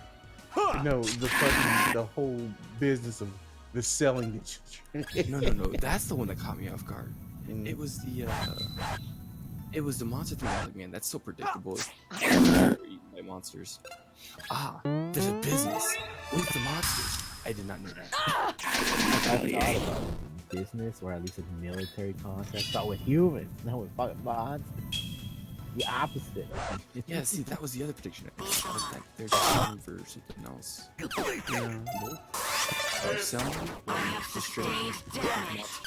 No, the whole business of the selling the children. No. That's the one that caught me off guard. It was the monster thing. I was like, man, that's so predictable. They're eaten by monsters. Ah, there's a business with the monsters. I did not know that. I thought about business, or at least a military contract. Thought with humans, not with fucking monsters. The opposite. Yeah, see, that was the other prediction. I was like, they're selling for something else. Nope. They're selling or distributing monsters.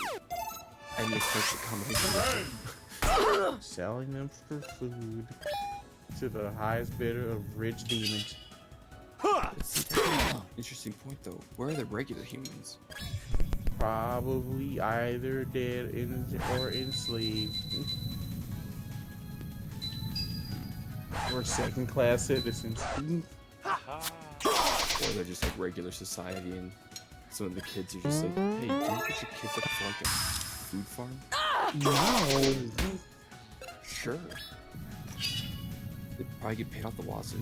And the perfect combination. Selling them for food to the highest bidder of rich demons. See, that's an interesting point, though. Where are the regular humans? Probably either dead or enslaved. Or second-class citizens. Or they're just like regular society, and some of the kids are just like, hey, can you put your kids up for like a food farm? No. Sure. They probably get paid off the wazoo.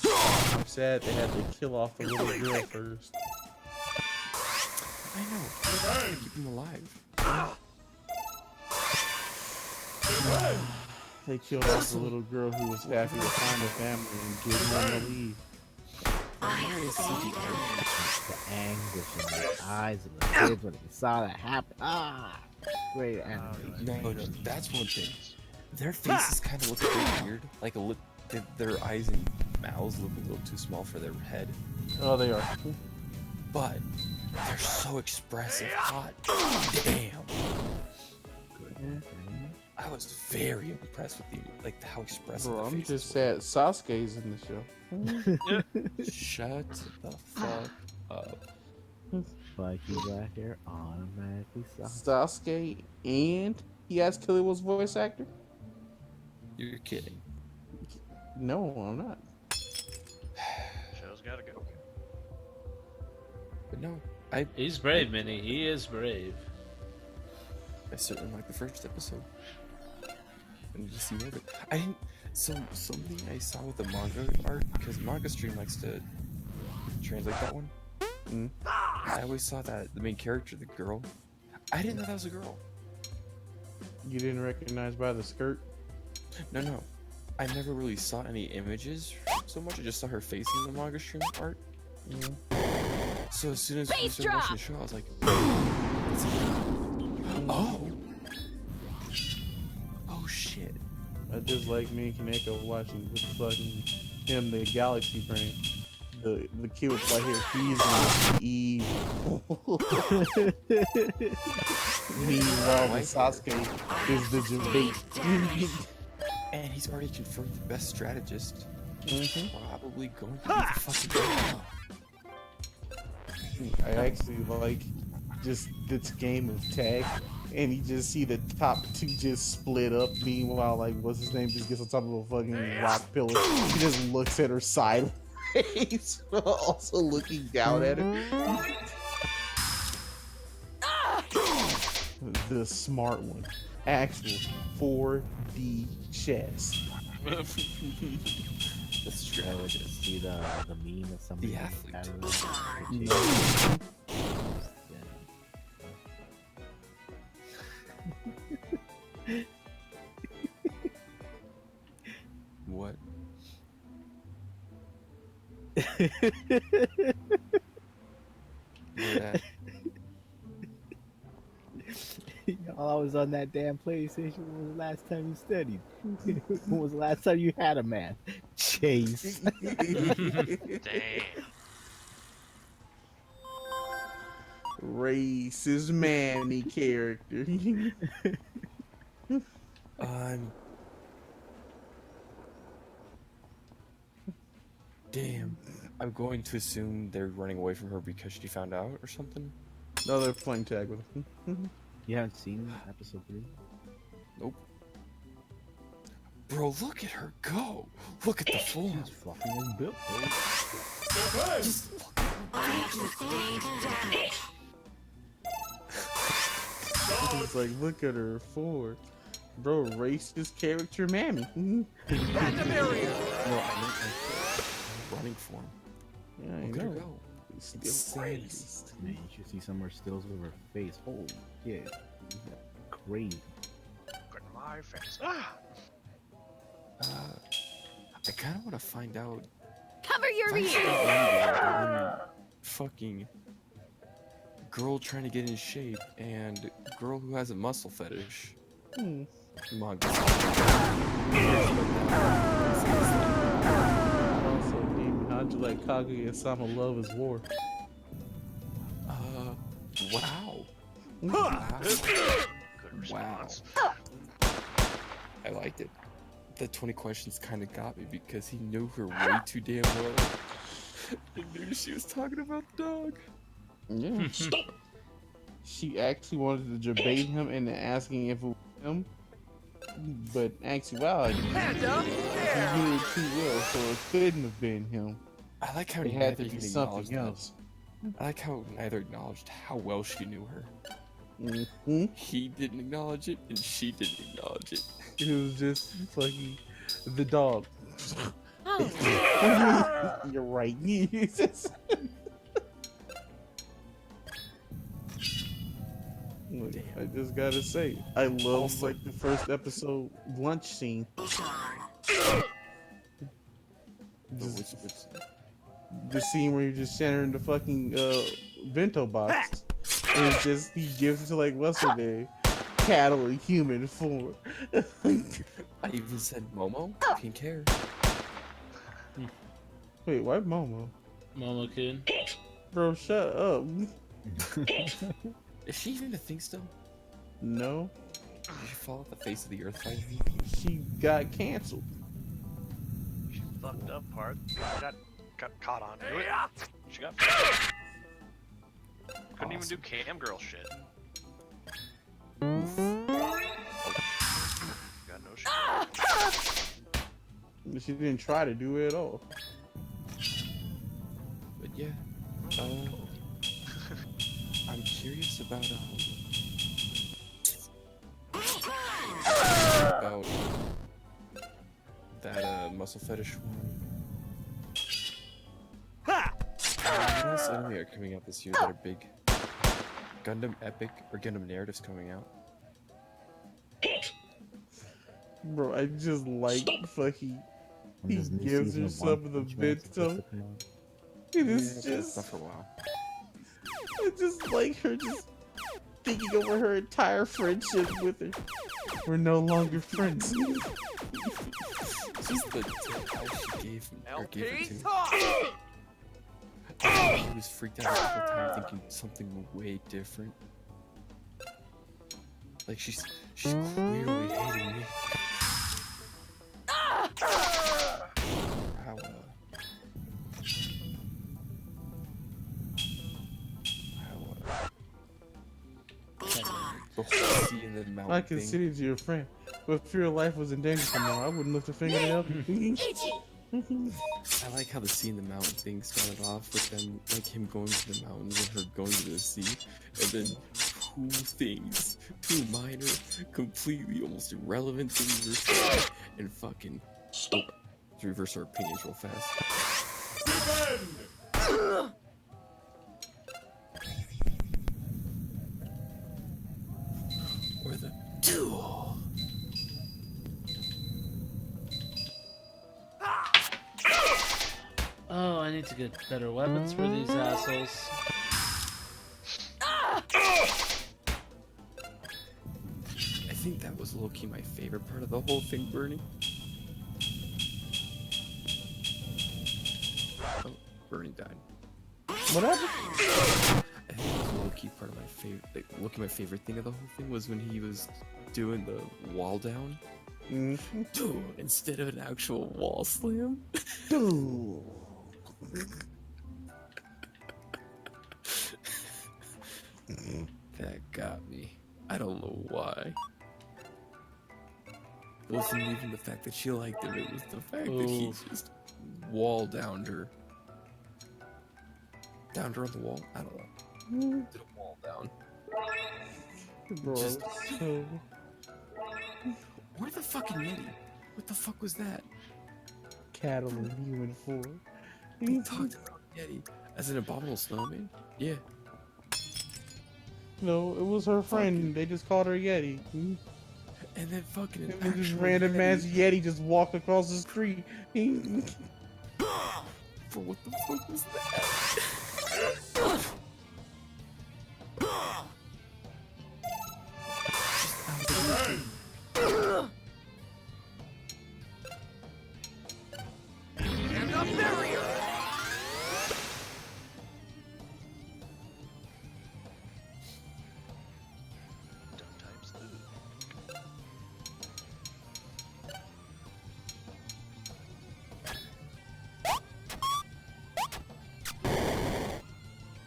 I'm sad they had to kill off the little girl first. I know. Keep them alive. They killed off the little girl who was happy to find a family and didn't want to leave. The anguish in the eyes of the kids when they saw that happen. Ah, great animation. No, that's one thing. Their faces kind of look a bit weird. Like their eyes and mouths look a little too small for their head. Oh, they are. But they're so expressive. Hot damn. I was very impressed with how expressive. Bro, the I'm faces just were. sad Sasuke's in the show. Shut the fuck up. Spiky black hair automatically sucks. Sasuke and he asked Killer was voice actor? You're kidding. No, I'm not. Show's gotta go. But no, He's brave, Minnie. He is brave. I certainly like the first episode. I need to see more of it. I didn't. So something I saw with the manga art, because Manga Stream likes to translate that one. I always saw that the main character, the girl. I didn't know that was a girl. You didn't recognize by the skirt? No. I never really saw any images so much. I just saw her face in the Manga Stream art. So as soon as we started watching the show, I was like, oh shit. I just like me and Kaneko watching with fucking him, the Galaxy Brain. The kid with white hair, he's evil. Meanwhile, Sasuke is the debate. And he's already confirmed the best strategist. Probably going to be the fucking guy. I actually like just this game of tag, and you just see the top two just split up. Meanwhile, like, what's his name just gets on top of a fucking rock pillar. He just looks at her sideways, also looking down at her. The smart one. Actual 4D chess. The strategist. See the meme of somebody. The athlete. Yeah. Y'all, I was on that damn PlayStation. When was the last time you studied? When was the last time you had a man? Chase. Damn. Racist manny character. Damn. I'm going to assume they're running away from her because she found out or something. No, they're playing tag with him. You haven't seen episode 3? Nope. Bro, look at her go. Look at the form. She's fucking built. Just It's like, look at her forward. Bro, racist character mammy. No, I meant running form. Yeah, I Look at her know. go. It's Insanity. Man, you should see some more stills of her face. Holy shit. Crazy. Look at my face. Ah! I kind of want to find out. Cover your if I ears! should fucking girl trying to get in shape and girl who has a muscle fetish. Manga. Also, Demon, how'd you like Kaguya-sama Love is War? Wow. Good response. I liked it. The 20 questions kind of got me because he knew her way too damn well. I knew she was talking about the dog. Yeah. She actually wanted to debate him into asking if it was him. But actuality, he knew it too well, so it couldn't have been him. I like how it neither had to be even something acknowledged else. that. I like how neither acknowledged how well she knew her. Mm-hmm. He didn't acknowledge it, and she didn't acknowledge it. It was just fucking the dog. Oh. You're right. Look, I just gotta say, I love like the first episode lunch scene. The scene where you're just centering the fucking bento box. And it's just he gives it to like what's her name? Cattle in human form. I even said Momo, pink hair. Wait, why Momo? Momo-kun. Bro, shut up. Is she even a thing still? No. Did she fall off the face of the earth fight? She got canceled. She fucked up part. Got caught on to it. She got fucked. Couldn't even do cam girl shit. Got no shit. She didn't try to do it at all. But yeah, I'm curious about that muscle fetish one. What else anime are coming out this year that are big? Gundam Epic or Gundam Narrative's coming out. Bro, I just like fucking. He gives her some of the bento. It is just. Not for a while. I just like her just thinking over her entire friendship with her. We're no longer friends. Just the how she gave it to me. He was freaked out the whole time thinking something way different. Like she's clearly hating me. How the whole sea in the mountain I thing. considered you a friend, but if your life was in danger tomorrow, I wouldn't lift a finger to help you. I like how the sea in the mountain thing started off with them, like him going to the mountains and her going to the sea, and then two minor, completely almost irrelevant things were said, and fucking let's reverse our opinions real fast. Or the duel. Oh, I need to get better weapons for these assholes. I think that was low-key my favorite part of the whole thing, Bernie. Oh, Bernie died. What happened? I think it was low-key part of my favorite. Like, low-key my favorite thing of the whole thing was when he was doing the wall down. Dude, instead of an actual wall slam. Dude. That got me. I don't know why. It wasn't even the fact that she liked him, it was the fact that he just wall downed her. Downed her on the wall? I don't know. Did a wall down. Bro, Just- so... Where the fucking Yeti? What the fuck was that? Cattle in human form. We talked about Yeti as an abominable snowman? Yeah. No, it was her friend. They just called her Yeti. And then fucking and then this random ass Yeti just walked across the street. For what the fuck was that? And a barrier!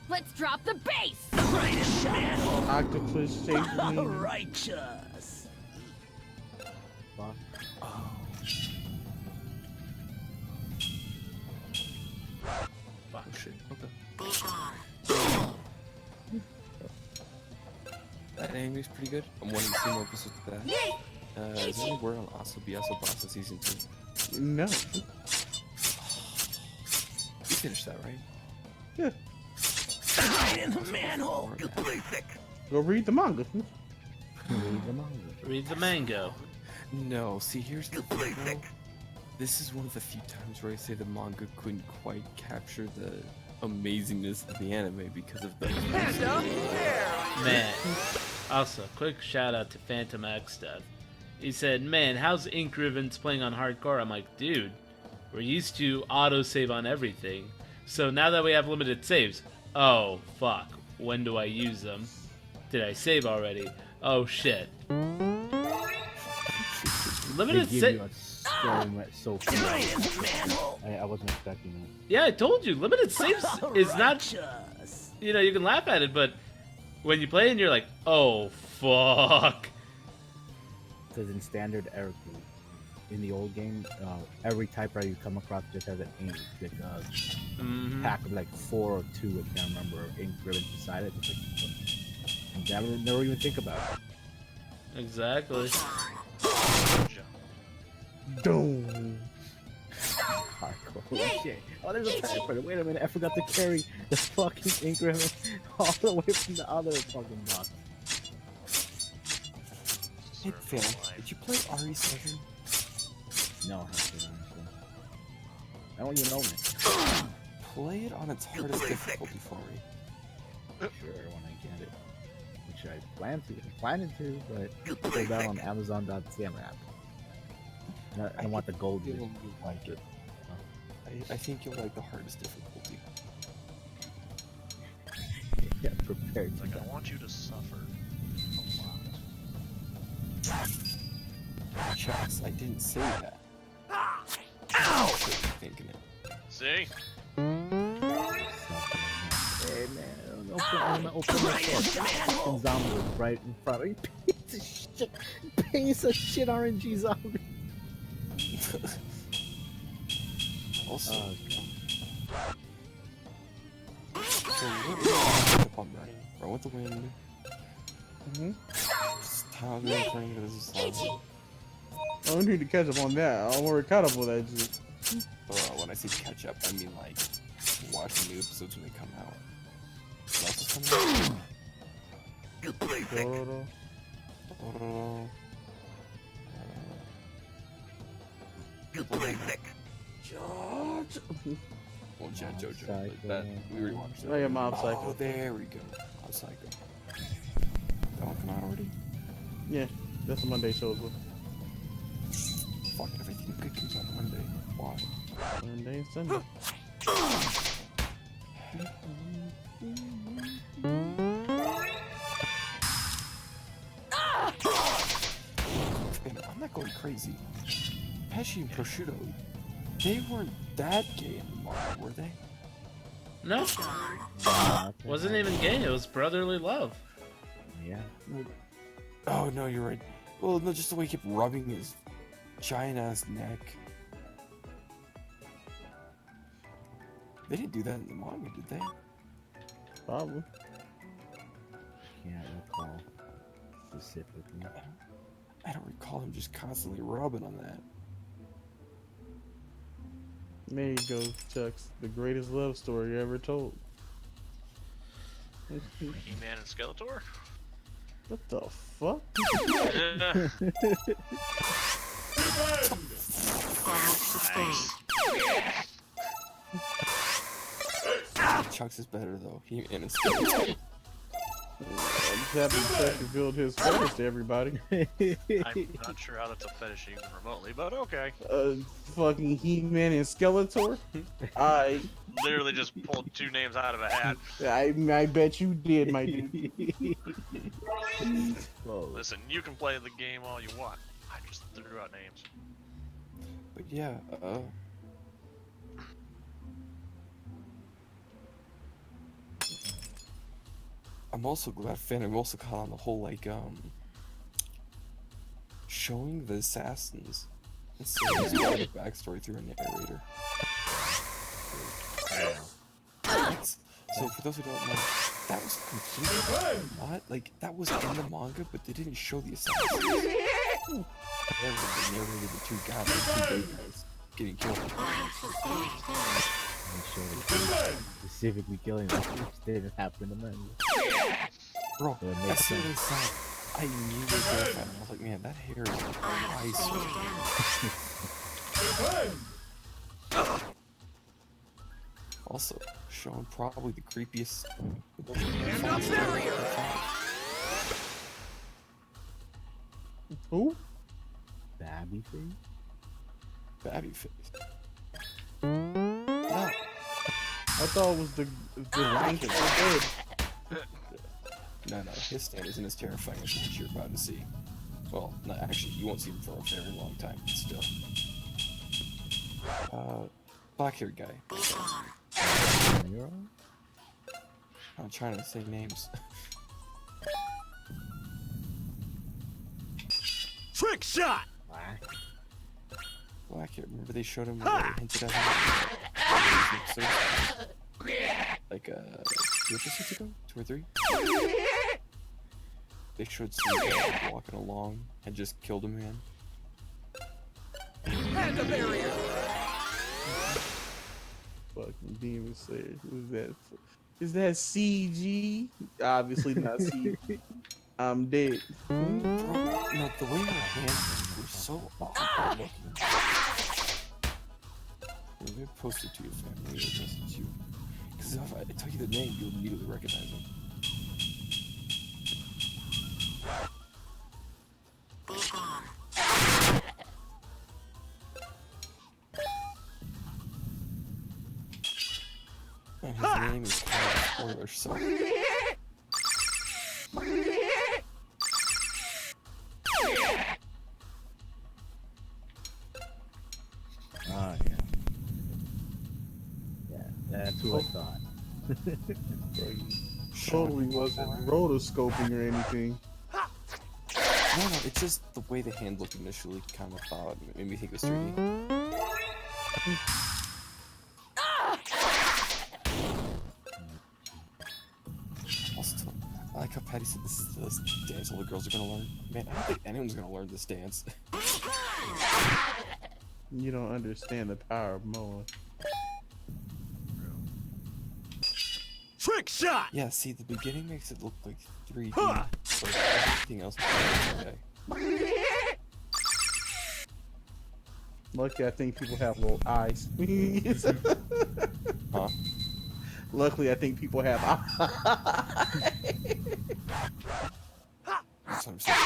Let's drop the base! Righteous man! Octopus chasing me. Righteous! Fuck. Oh. Fuck shit. Okay. That anime's pretty good. I'm wanting to see more episodes of that. Is there any word on Asobi Asobasa season 2? No. You finished that, right? Yeah. Right in the manhole! Go read the manga. Read the manga. Read the mango. No, see, here's the thing, bro. This is one of the few times where I say the manga couldn't quite capture the amazingness of the anime because of the... Man. Also, quick shout out to Phantom X Stuff. He said, man, how's Ink Ribbons playing on hardcore? I'm like, dude, we're used to autosave on everything. So now that we have limited saves, oh, fuck. When do I use them? Did I save already? Oh, shit. Limited save. So cool. I wasn't expecting that. Yeah, I told you. Limited saves is not... You know, you can laugh at it, but when you play and you're like, oh, fuck. Because in standard Eric, in the old game, every typewriter you come across just has an ink, like pack of like 4 or 2, I can't remember, ink ribbons beside it. Like, never even think about it. Exactly. Doom. Hardcore. Holy shit. Oh, there's a typewriter. Wait a minute, I forgot to carry the fucking ink ribbon all the way from the other fucking box. Hey, Phil, did you play RE7? No, honestly. I don't even own it. Play it on its hardest difficulty for me. Sure, when I get it. Which I plan to. I'm planning to, but go down on Amazon.cm app. I don't want the gold. You'll like it. I think you'll like the hardest difficulty. Yeah, prepared. Like, I want you to suffer a lot. Chess, I didn't say that. Ow! Thinking it. See? Hey man, open the door. Zombie was right in front of me. Piece of shit RNG zombie. Also, oh, up on that. Run with the wind. Just toggle everything to this side. I don't need to catch up on that. I'm already caught up with that shit. When I say catch up, I mean like watch the new episodes when they come out. What else is coming out? Well, Jet Mob JoJo, Psycho. but that we rewatched that. Oh, yeah, Mob Psycho. Oh, there we go. Mob Psycho. That one come out already? Yeah, that's the Monday shows with. Fuck, everything good comes out on Monday. Why? Monday and Sunday. Man, I'm not going crazy. Pesci and Prosciutto, they weren't that gay in the manga, were they? No. Wasn't even gay, it was brotherly love. Yeah. Oh, no, you're right. Well, no, just the way he kept rubbing his giant ass neck. They didn't do that in the manga, did they? Probably. Can't recall specifically. I don't recall him just constantly rubbing on that. There you go, Chucks. The greatest love story ever told. He-Man and Skeletor? What the fuck? Chucks is better though. He and it's Skeletor. I'm just happy Chuck revealed his fetish to everybody. I'm not sure how that's a fetish even remotely, but okay. Fucking He-Man and Skeletor? I Literally just pulled two names out of a hat. I bet you did, my dude. Listen, you can play the game all you want. I just threw out names. But yeah, I'm also glad I'm also caught on the whole like showing the assassins instead of just the backstory through a narrator. So for those who don't know, that was completely not like that was in the manga, but they didn't show the assassins. They narrated the two guys getting killed. Specifically killing them, which didn't happen in the manga. Bro, So it as makes soon as I sense. saw it, I immediately got that. I was like, man, that hair is nice. Also, showing probably the creepiest. Who? Babby face? Babby face. No. I thought it was the ranking. No, his stand isn't as terrifying as what you're about to see. Well, no, actually, you won't see him for a very long time, but still. Black-haired guy. I'm trying to say names. Trick shot! Black-haired. Remember they showed him where they hinted at him? Like, 2 episodes ago? 2 or 3? They showed some guy walking along and just killed a man. And the barrier! Fucking Demon Slayer. Who's that? Is that CG? Obviously not CG. I'm dead. Bro, no, the way her hands were so awkward looking. Let me post it to your family. Message you. Because if I tell you the name, you'll immediately recognize him. And his name is spoiler, so. Oh, yeah. Yeah, that's who I thought. Totally wasn't rotoscoping or anything. No, it's just the way the hand looked initially kind of thought made me think it was 3D. Also, I like how Patty said this is the dance all the girls are gonna learn. Man, I don't think anyone's gonna learn this dance. You don't understand the power of Moa. Trick shot! Yeah, see, the beginning makes it look like 3D, but everything else is okay. Lucky I think people have little eyes. Huh? Luckily, I think people have. That's what I'm saying.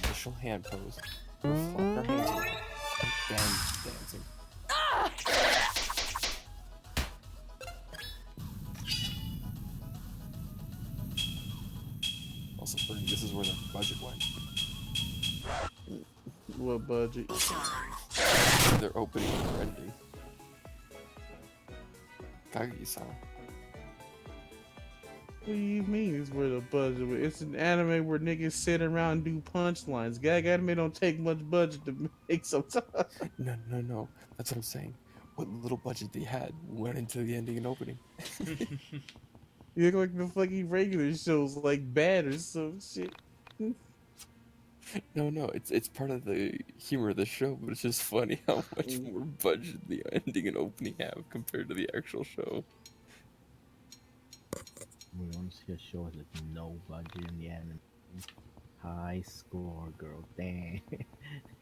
Initial hand pose. Reflect our hands around. And then dancing. Also, Bernie, this is where the budget went. What budget? Their opening and their ending. Kaguya-sama. What do you mean is where the budget went? It's an anime where niggas sit around and do punchlines. Gag anime don't take much budget to make sometimes. No. That's what I'm saying. What little budget they had went into the ending and opening. You look like the fucking regular shows, like Bad or some shit. No, it's part of the humor of the show, but it's just funny how much more budget the ending and opening have compared to the actual show. We want to see a show with like no budget in the anime. High score, girl. Damn.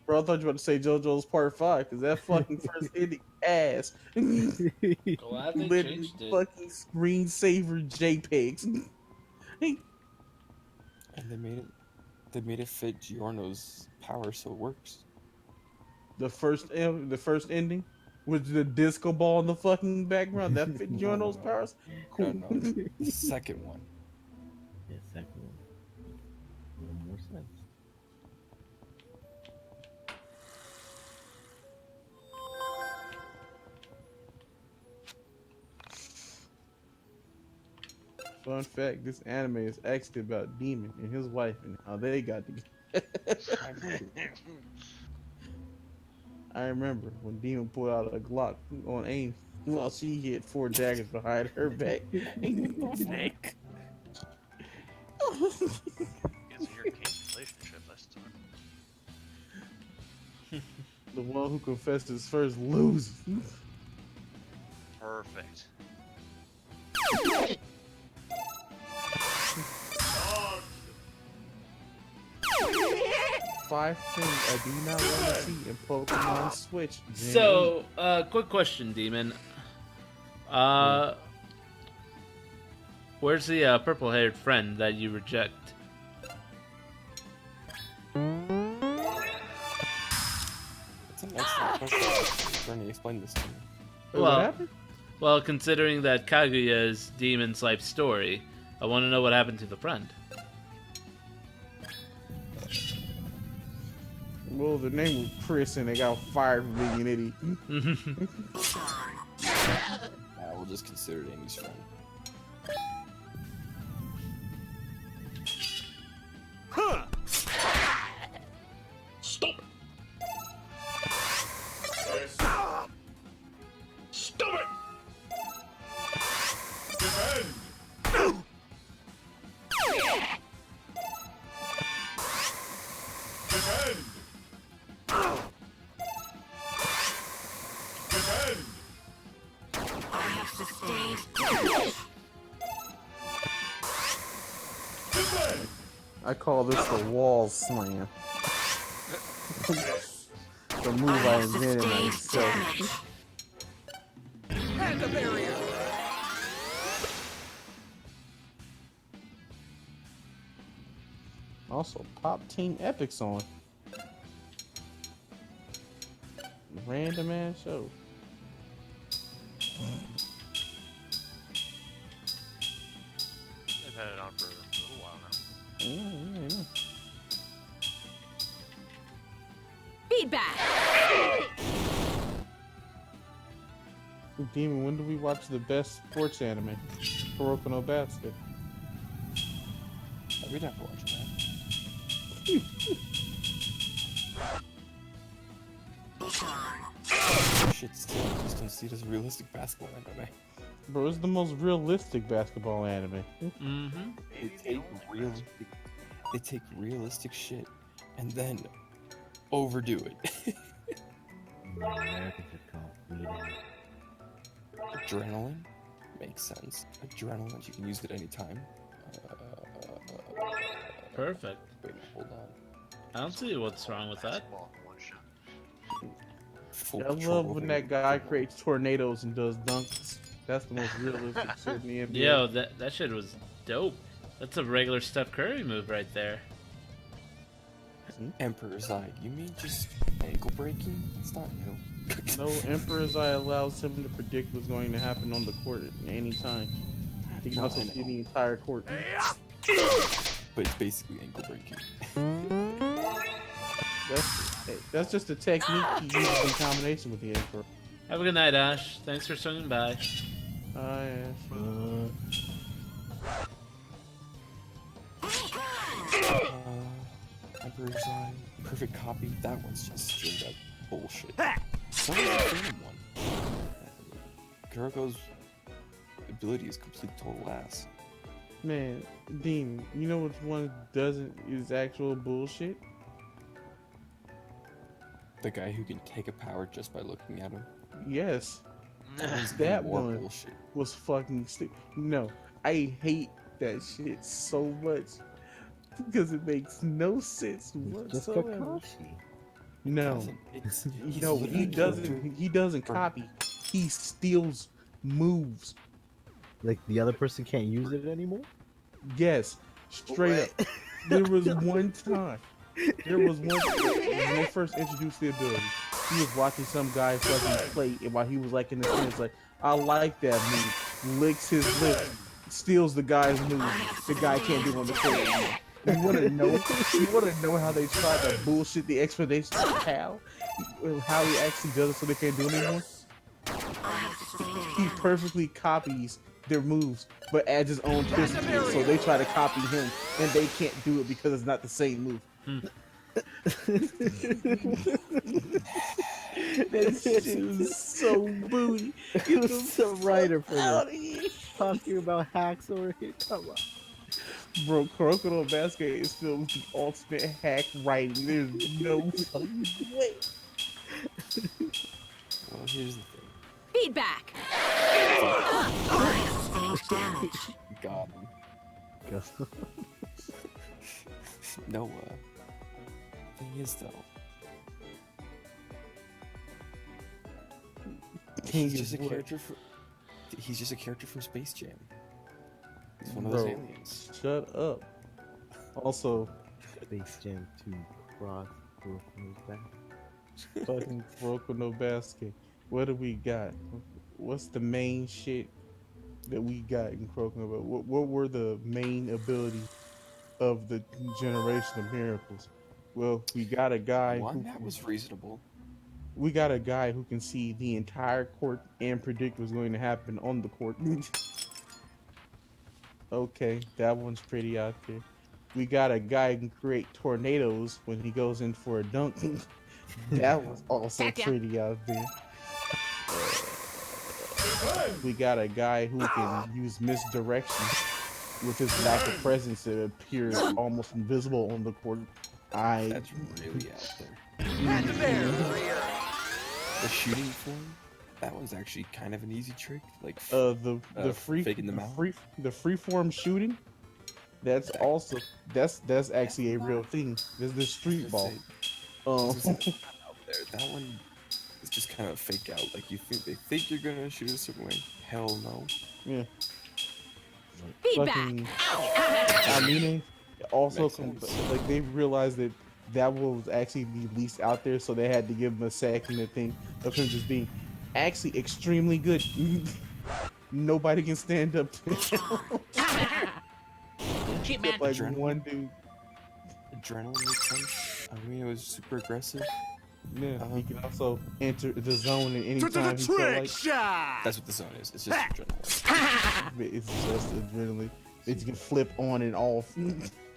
Bro, I thought you were about to say JoJo's Part 5, because that fucking first ending ass. Glad they Literally changed it. fucking screensaver JPEGs. And they made it fit Giorno's power, so it works. The first ending with the disco ball in the fucking background, that fit Giorno's powers. Cool. No. The second one. Yeah, second one. A little more sense. Fun fact, this anime is actually about Demon and his wife and how they got together. I remember when Demon pulled out a Glock on aim while she hit 4 daggers behind her back. Snake. It's your king's relationship, I start. The one who confessed his first lose. Perfect. Five things I do not want to see in Pokemon Switch. So, quick question, Demon. Where's the purple-haired friend that you reject? That's an excellent question. Bernie, explain this to me. Well, considering that Kaguya is Demon's life story, I want to know what happened to the friend. Well, the name was Chris and they got fired for being an idiot. We'll just consider it Amy's friend. Huh. Stop. Stop it. Defend. Defend. Defend. I have sustained damage. Defend. I call this the wall slam. The move I invented myself. And the barrier. Also, Pop Team Epic's on. Random ass show. They've had it on for a little while now. Yeah. Feedback. Demon, when do we watch the best sports anime? Kuroko no Basket. We'd have to watch that. Shit, still, I just don't see it as a realistic basketball anime. Bro, it's the most realistic basketball anime. Mm-hmm. They take realistic shit and then overdo it. Americans are completely. Adrenaline makes sense. Adrenaline, you can use it anytime. Perfect. Wait, hold on. I don't see what's wrong with that. I love when that guy creates tornadoes and does dunks. That's the most realistic shit in the NBA. Yo, that shit was dope. That's a regular Steph Curry move right there. Emperor's Eye. You mean just ankle breaking? It's not new. No, Emperor's Eye allows him to predict what's going to happen on the court at any time. He can also see the entire court. But it's basically ankle breaking. That's just a technique he uses in combination with the Emperor. Have a good night, Ash. Thanks for swinging by. Ash. Emperor's Eye. Perfect copy. That one's just straight up bullshit. So is the Phantom one. Kuroko's ability is complete total ass. Man, Dean, you know which one is actual bullshit? The guy who can take a power just by looking at him. Yes. That That more one bullshit. was fucking stupid. No, I hate that shit so much because it makes no sense Just whatsoever. Kakashi. No, He's no, literally he doesn't. He doesn't copy. He steals moves. Like the other person can't use it anymore? Yes, straight up. There was one time. When they first introduced the ability, he was watching some guy fucking play, and while he was like in the scene, it's like, I like that move. Licks his lip, steals the guy's move. The guy can't do it on the court anymore. You wanna know how they tried to bullshit the explanation of how he actually does it so they can't do it anymore? He perfectly copies their moves, but adds his own twist to it, so they try to copy him, and they can't do it because it's not the same move. That shit was so booty. It was some writer for this. Talking about hacks over here. Come on. Bro, Crocodile Basket is filled with the ultimate hack writing. There's no fucking way. Well, here's the thing. Feedback. Got him. No, thing is though, he's just a character from Space Jam. He's one of those aliens. Shut up. Also, Space Jam 2 Cross Broken back. fucking Kuroko no Basket. What do we got? What's the main shit that we got in Kuroko no Basket? What were the main abilities of the Generation of Miracles? Well, we got a guy that was reasonable. We got a guy who can see the entire court and predict what's going to happen on the court. Okay, that one's pretty out there. We got a guy who can create tornadoes when he goes in for a dunk. That was also pretty out there. We got a guy who can use misdirection with his lack of presence to appear almost invisible on the court. That's really out there. The shooting form, that one's actually kind of an easy trick. Like the faking them out. The freeform shooting. That's also that's actually a real thing. There's the street ball. That one is just kind of a fake out. Like they think you're gonna shoot a certain way. Hell no. Yeah. Feedback. I mean, also like they realized that was actually the least out there, so they had to give him a second to think of him just being actually extremely good. Nobody can stand up to him. Like one dude. Adrenaline makes sense. I mean, it was super aggressive. Yeah, he can also enter the zone at any time he feels like. That's what the zone is. It's just adrenaline. It's just adrenaline. They can flip on and off.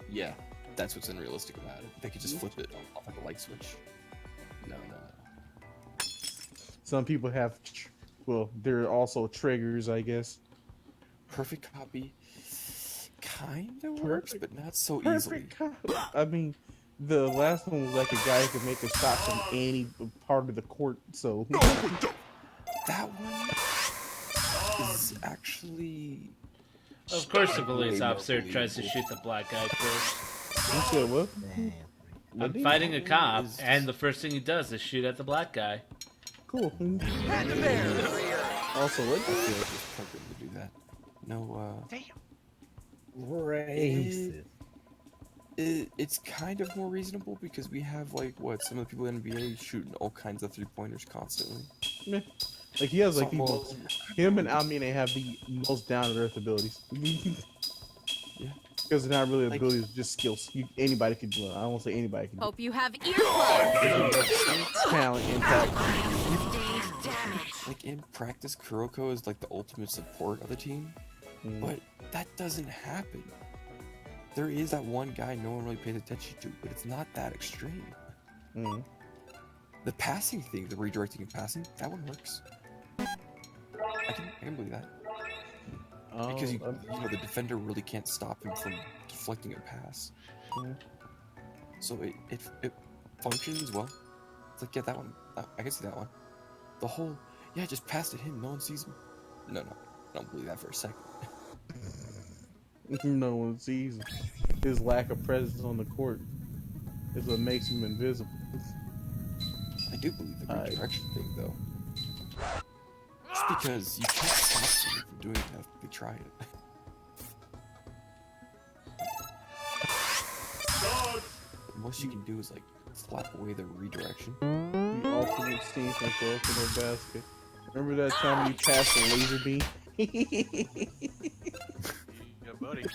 Yeah, that's what's unrealistic about it. They could just flip it off like a light switch. No. Some people have, there are also triggers, I guess. Perfect copy kind of works, but not so easily. I mean, the last one was like a guy who could make a shot from any part of the court, so... That one is actually... Of course the police officer tries to shoot the black guy first. You said what? I'm fighting a cop, and the first thing he does is shoot at the black guy. Cool. Also, what? know, Racist. it's kind of more reasonable because we have like what some of the people in the NBA shooting all kinds of 3-pointers constantly. Meh. Like he has like the Some most, him and Amine have the most down to earth abilities. Yeah. Because they're not really abilities, just skills. Anybody can do it. I won't say anybody can do it. Hope you have earplugs. Talent, impact. Like in practice, Kuroko is like the ultimate support of the team, but that doesn't happen. There is that one guy no one really pays attention to, but it's not that extreme. The passing thing, the redirecting and passing, that one works. I can believe that. Because you know the defender really can't stop him from deflecting a pass. So it functions well. It's like, yeah, that one, I can see that one. The whole, yeah, just pass to him, no one sees him. No, I don't believe that for a second. No one sees him. His lack of presence on the court is what makes him invisible. I do believe the redirection thing, though. Just because you can't stop someone from doing it after they try it. The most you can do is like slap away the redirection. The ultimate scene from Kuroko no Basket. Remember that time you passed the laser beam? Yeah, buddy.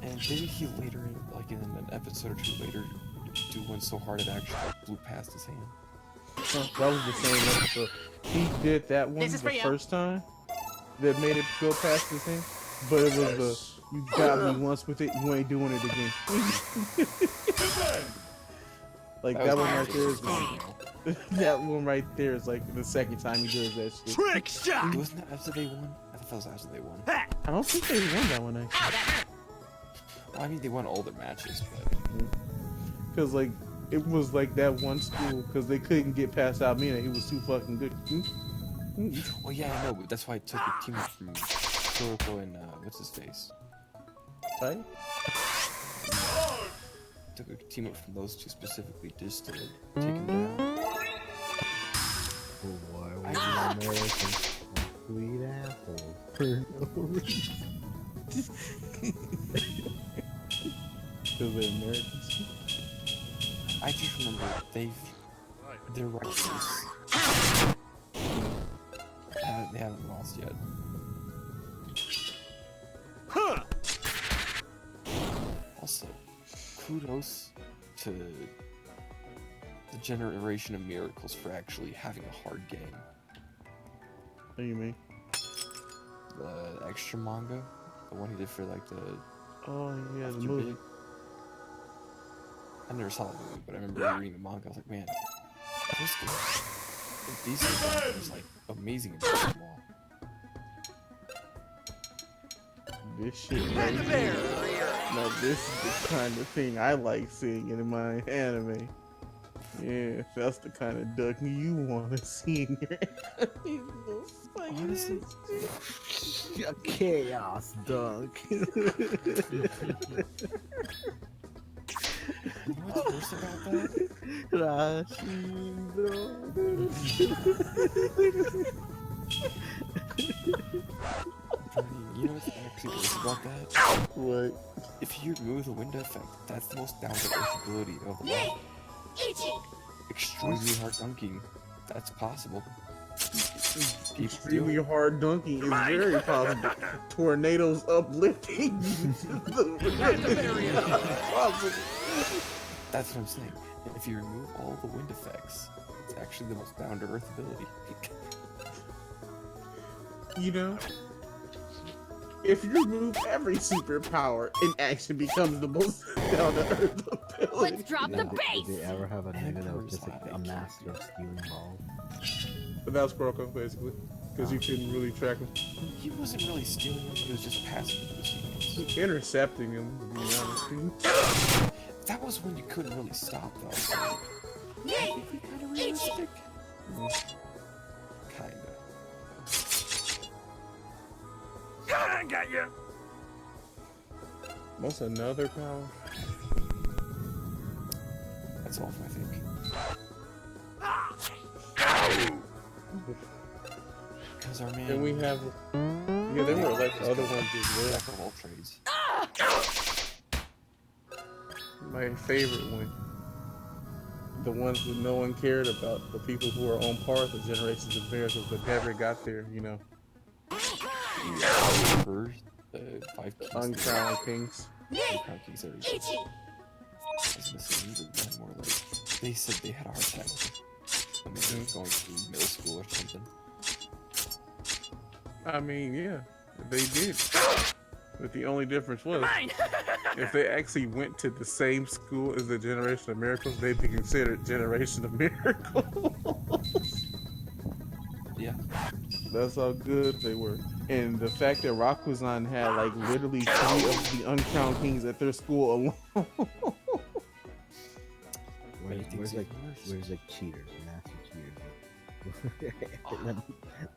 And didn't he later, like in an episode or two later, do one so hard it actually like, blew past his hand? That was the same episode. He did that one the first time that made it go past his hand, but it was the you got me once with it, you ain't doing it again. Like that one right there is that one right there is like the second time he does that shit. Trick shot! Wasn't that after they won? I thought that was after they won. I don't think they won that one actually. Well, I mean, they won all their matches, but because like it was like that one school because they couldn't get past Almina. He was too fucking good. Well, yeah, I know, but that's why I took a team from Kuroko and what's his face. Right? Took a team up from those two specifically just to take him down. Oh boy, we're American sweet assholes for no reason. Because they're Americans. I just remember they're righteous. They haven't lost yet. Huh. Also, kudos to the generation of miracles for actually having a hard game. What do you mean? The extra manga, the one he did for like the yeah, the movie. I never saw the movie, but I remember reading the manga. I was like, man, this game, these things was like amazing in basketball. This shit right here. Now this is the kind of thing I like seeing in my anime. Yeah, that's the kind of duck you want to see in your anime. Honestly, a chaos dunk. What's worse about that? Rashido. You know what's actually worse about that? What? If you remove the window effect, that's the most down-to-earth ability of the lot. Extremely hard dunking. That's possible. Extremely hard dunking is very possible. Tornadoes uplifting. That's what I'm saying. If you remove all the wind effects, it's actually the most down-to-earth ability. You know? If you remove every superpower, it actually becomes the most down-to-earth ability. Let's drop the bass! Did they ever have a nigga that was just a master of stealing balls? But that was Kuroko, basically. Because you couldn't really track him. He wasn't really stealing him, he was just passing his teammates. Intercepting him, to be honest. That was when you couldn't really stop, though. Yay! Kinda realistic. Kinda. I got you. What's another power? That's all, I think. Because our man... And we got Yeah, there were like other ones as well. Jack of all trades. My favorite one. The ones that no one cared about. The people who are on par with the generations of miracles but never got there, you know. First, 5 keys. Uncrowned Kings. Uncrowned Kings are I was gonna say, these are more like, they said they had a hard time with it. I mean, they were going through middle school or something. I mean, yeah, they did. But the only difference was, if they actually went to the same school as the Generation of Miracles, they'd be considered Generation of Miracles. Yeah. That's how good they were. And the fact that Rakuzan had like literally 3 of the Uncrowned Kings at their school alone. Where's like cheaters, master cheaters?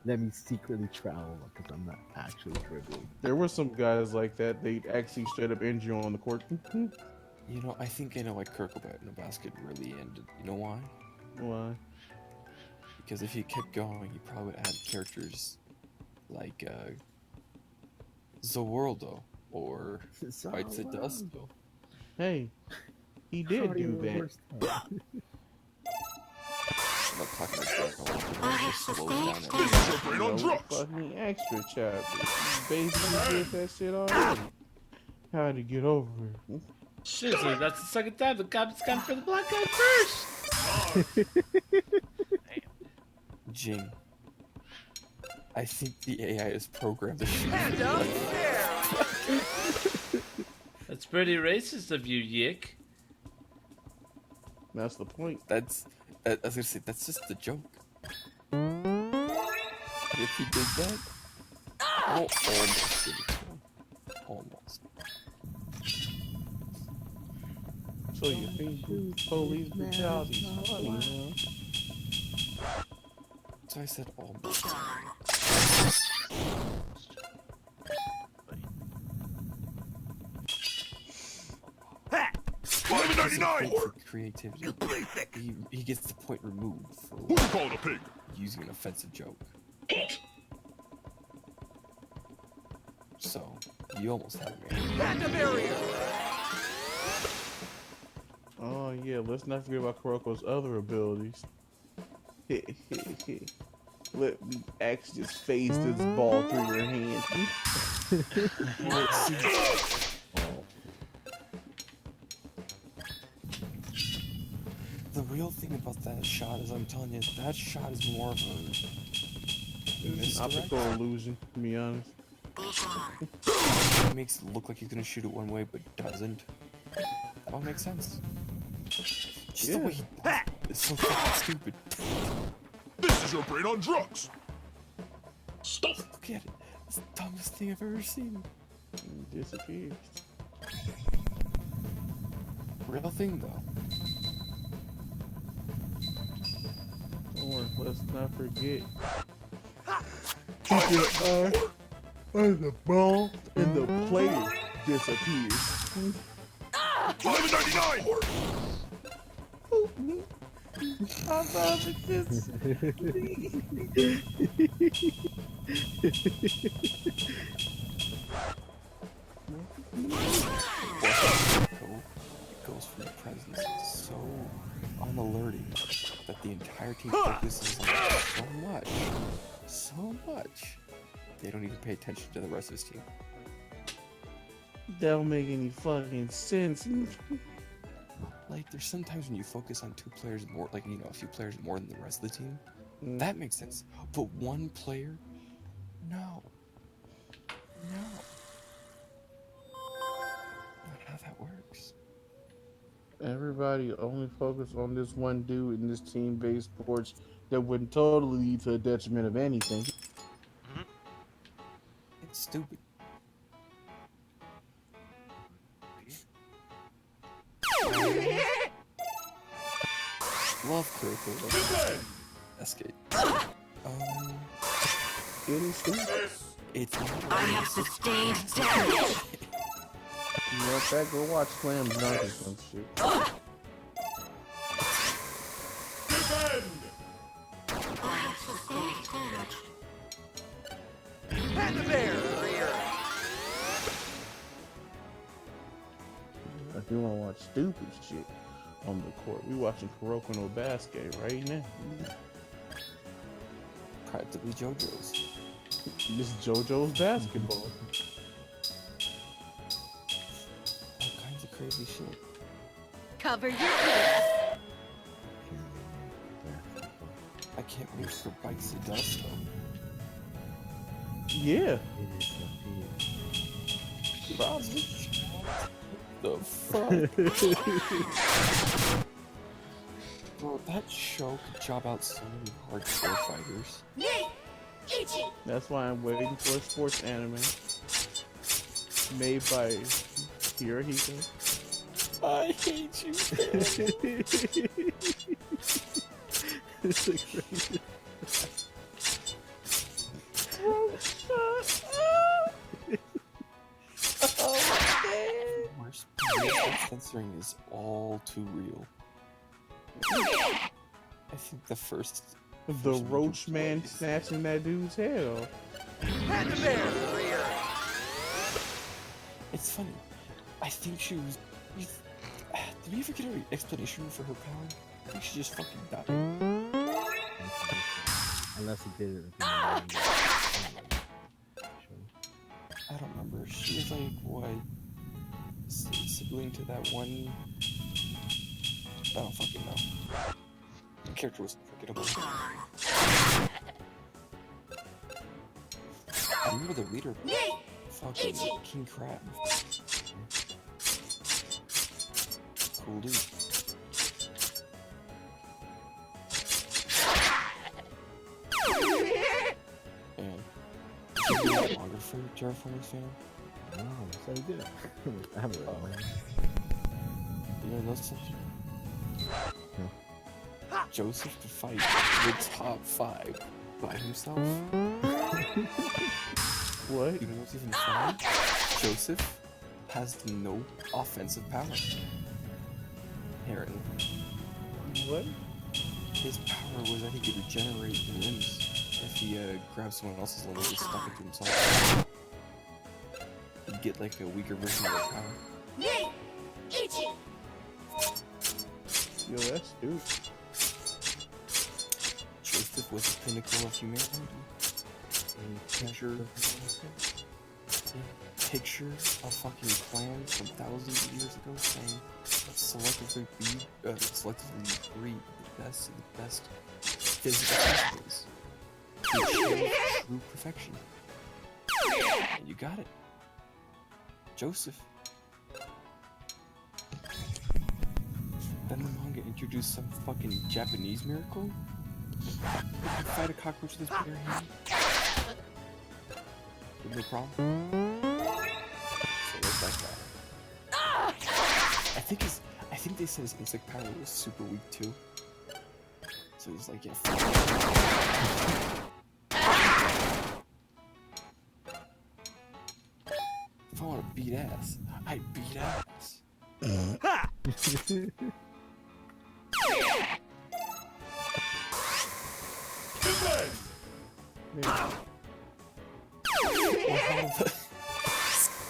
let me secretly travel because I'm not actually dribbling. There were some guys like that. They actually straight up injure on the court. You know, I think I know why Kurkobat in a basket really ended. You know why? Why? Because if he kept going, he probably would add characters like Zowurldo or Bites the Dust. Hey, he did do that. I'm not talking about that. Just slows down No fucking extra chapter. You basically did that shit already. How to get over it. Seriously, that's the second time the cop's gone for the black guy first! Jing. I think the AI is programmed to shoot. That's pretty racist of you, YIIK. That's the point. I was gonna say, that's just the joke. If he did that, almost did it to him. Almost. So you think police brutality is funny, huh? So I said almost. For creativity. He gets the point removed for using an offensive joke. So, you almost have me. Oh yeah, let's not forget about Kuroko's other abilities. Let me actually just phase this ball through your hand. The real thing about that shot is, I'm telling you, that shot is more of a It's an optical illusion, to be honest. It makes it look like he's gonna shoot it one way, but doesn't. That all makes sense. Just the way he it's so fucking stupid. This is your brain on drugs. Stop! Look at it. It's the dumbest thing I've ever seen. It disappears. Real thing though. Or let's not forget. Keep your eye on the ball and the player disappears. 11.99. I thought it just. It goes from the presence so unalerting that the entire team focuses on it so much, they don't even pay attention to the rest of his team. That don't make any fucking sense. Like, there's sometimes when you focus on 2 players more, like, you know, a few players more than the rest of the team, that makes sense. But one player, no. Not how that works. Everybody only focus on this one dude in this team-based sports that would totally lead to a detriment of anything. It's stupid. Love Kuroko. Escape. It's I have sustained damage. You want that? Go watch Slam Dunk or some shit. And the bear. We want to watch stupid shit on the court. We watching Kuroko no Basket right now. Practically JoJo's. This is JoJo's basketball. All kinds of crazy shit. Cover your ears. I can't wait for Bikes of Dust though. Yeah. Probably. The fuck? Bro, that show could job out so many hardcore fighters. That's why I'm waiting for a sports anime made by YIIK. I hate you. It's the craziest. Worst part, censoring is all too real. I think the first Roach man snatching that dude's head off. It's funny. I think she was. Did we ever get an explanation for her power? I think she just fucking died. Unless he did it. I don't remember. She was like, what? Sibling to that one. I don't fucking know. The character was forgettable. I remember the leader. Fucking King Crab. Cool dude. And did you read longer for Terraformers fan? No, so he did. I haven't read it. You know, know something? No. Joseph could fight the top 5 by himself. What? You know what's even funny? Joseph has no offensive power. Aaron. What? His power was that he could regenerate limbs if he grabbed someone else's limb and just stuck it to himself. He'd get like a weaker version of that power. Yo, that's stupid. Joseph was the pinnacle of humanity. Picture of fucking clans from thousands of years ago saying selectively breed the best of the best physical principles to achieve true perfection. And you got it. Joseph. Then the manga introduced some fucking Japanese miracle. You can fight a cockroach with his bare hand. No problem. So there's that guy. I think they said his insect power was super weak too. So he's like, yeah. If I want to beat ass, I beat ass.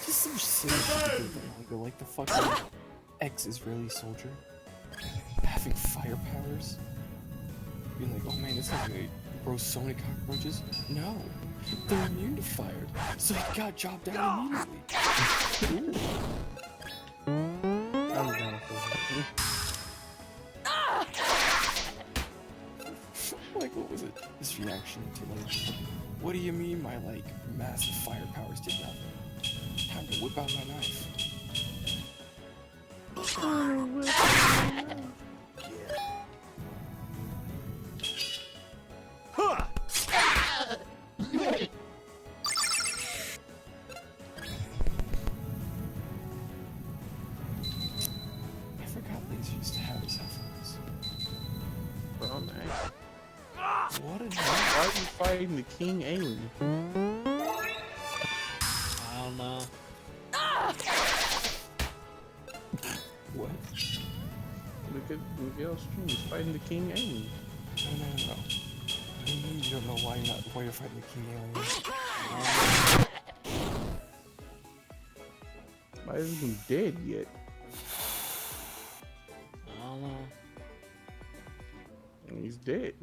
Just some silly shit like the fucking ex-Israeli soldier having fire powers. Being like, oh man, this guy's gonna grow so many cockroaches. No, they're immune to fire, so he got jobbed out immediately. Like, what was it? His reaction to like, what do you mean my like massive fire powers did nothing? Time to whip out my knife. I forgot Laser used to have his headphones. Bro, man. What a Why are you fighting the king alien? I don't know. What? Look at your stream. He's fighting the king alien. No. You don't know why you're fighting the king alien. Why isn't he dead yet? dead.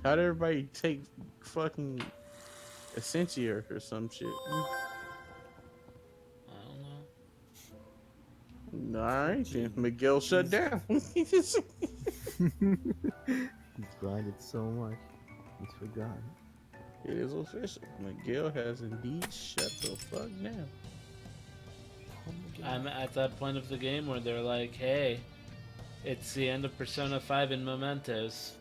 How'd everybody take fucking Essentia or some shit? I don't know. Alright, then Miguel shut down. He's grinded so much, he's forgotten. It is official. Miguel has indeed shut the fuck down. I'm at that point of the game where they're like, hey, it's the end of Persona 5 in Mementos.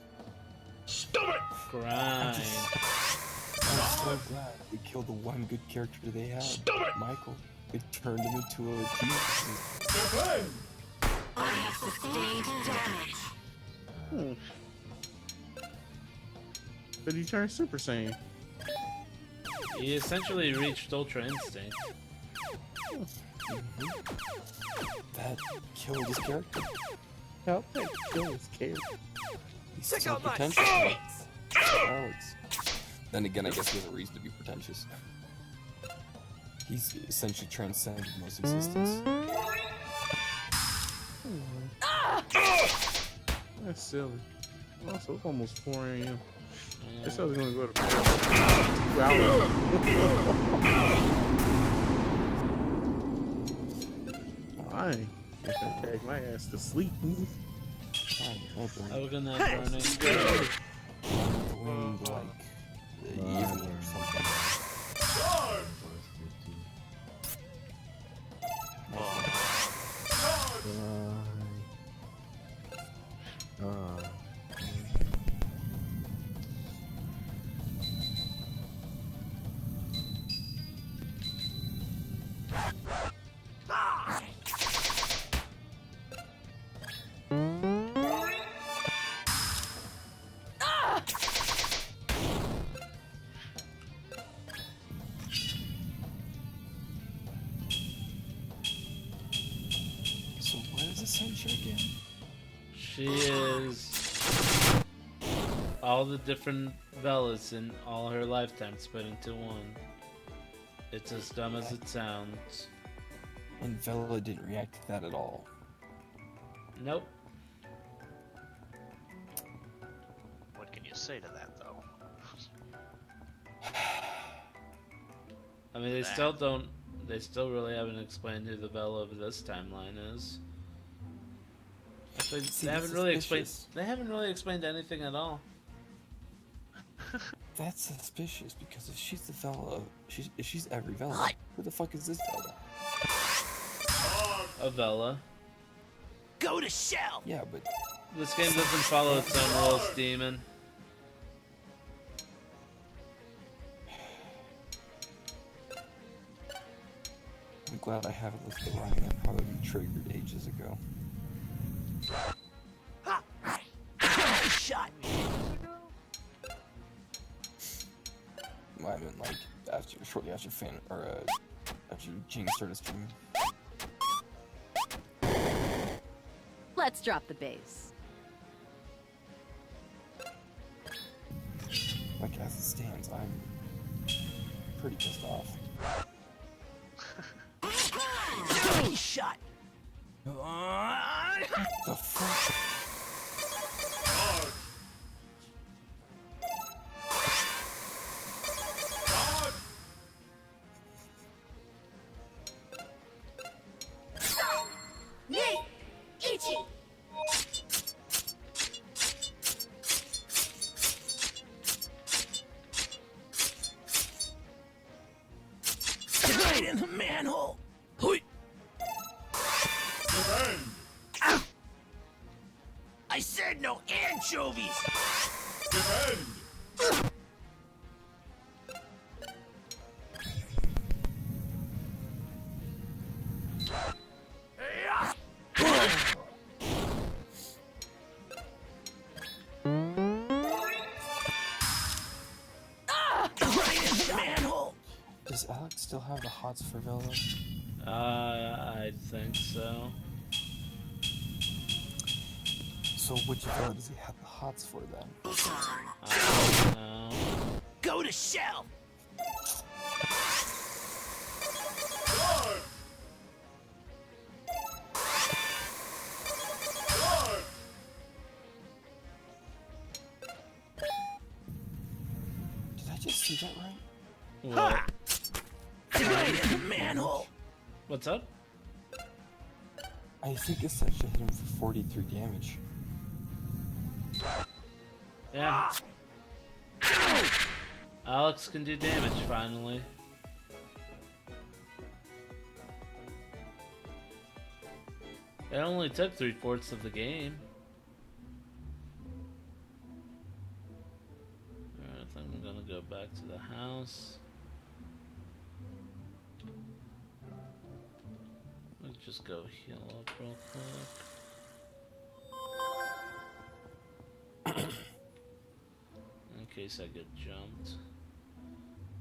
Stop it! Grind. I'm so glad they killed the one good character they had. Stop it! Michael. It turned him into a genius. I have sustained damage. But he turned Super Saiyan. He essentially reached Ultra Instinct. That killed his character. Help that kill his character. He's Check still out my pretentious. stats! Alex. Then again, I guess he has a reason to be pretentious. He's essentially transcended most existence. That's silly. Also, it's almost 4 a.m. I said I was gonna go to bed. 2 hours. Alright. I can take my ass to sleep. Oh, good night, Barney. Going like the evening or something. So where is Essentia again? She is all the different Velas in all her lifetimes put into one. It's as dumb as it sounds. And Vela didn't react to that at all. Nope. What can you say to that, though? I mean, they still don't. They still really haven't explained who the Vela of this timeline is. Actually, See, they haven't that's really explained. suspicious. They haven't really explained anything at all. That's suspicious because if she's the Vela, if she's every Vela, who the fuck is this Vela? A Vela. Go to Shell! Yeah, but This game doesn't follow its own rules, Demon. I'm glad I have it listed wrong. That probably triggered ages ago. Shot! I meant like shortly after after Jing started streaming. Let's drop the bass. Like as it stands, I'm pretty pissed off. Shot! The fuck? Right in the manhole! I said no anchovies! Right in the manhole! Does Alex still have the hots for Vela? I think so. So which Vela does he have the hots for then? I don't know. Go to Shell! just see that right? What? Manhole. What's up? I think this section hit him for 43 damage. Yeah. Alex can do damage finally. It only took 3/4 of the game. Alright, I think I'm gonna go back to the house. Let's just go heal up real quick. In case I get jumped.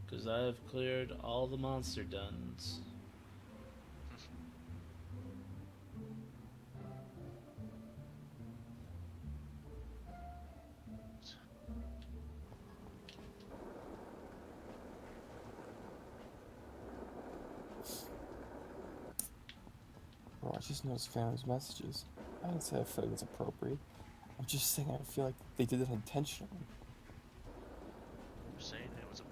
Because I have cleared all the monster dens. Bro, I just noticed Phantom's messages. I didn't say I feel like it's appropriate. I'm just saying I feel like they did it intentionally. I'm saying it was a.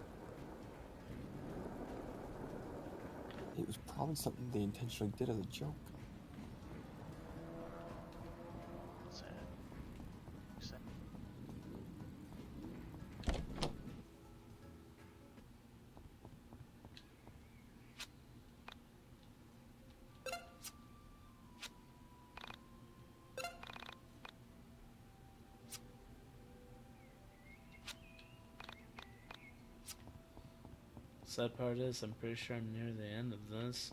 It was probably something they intentionally did as a joke. Sad. Sad. Sad part is, I'm pretty sure I'm near the end of this.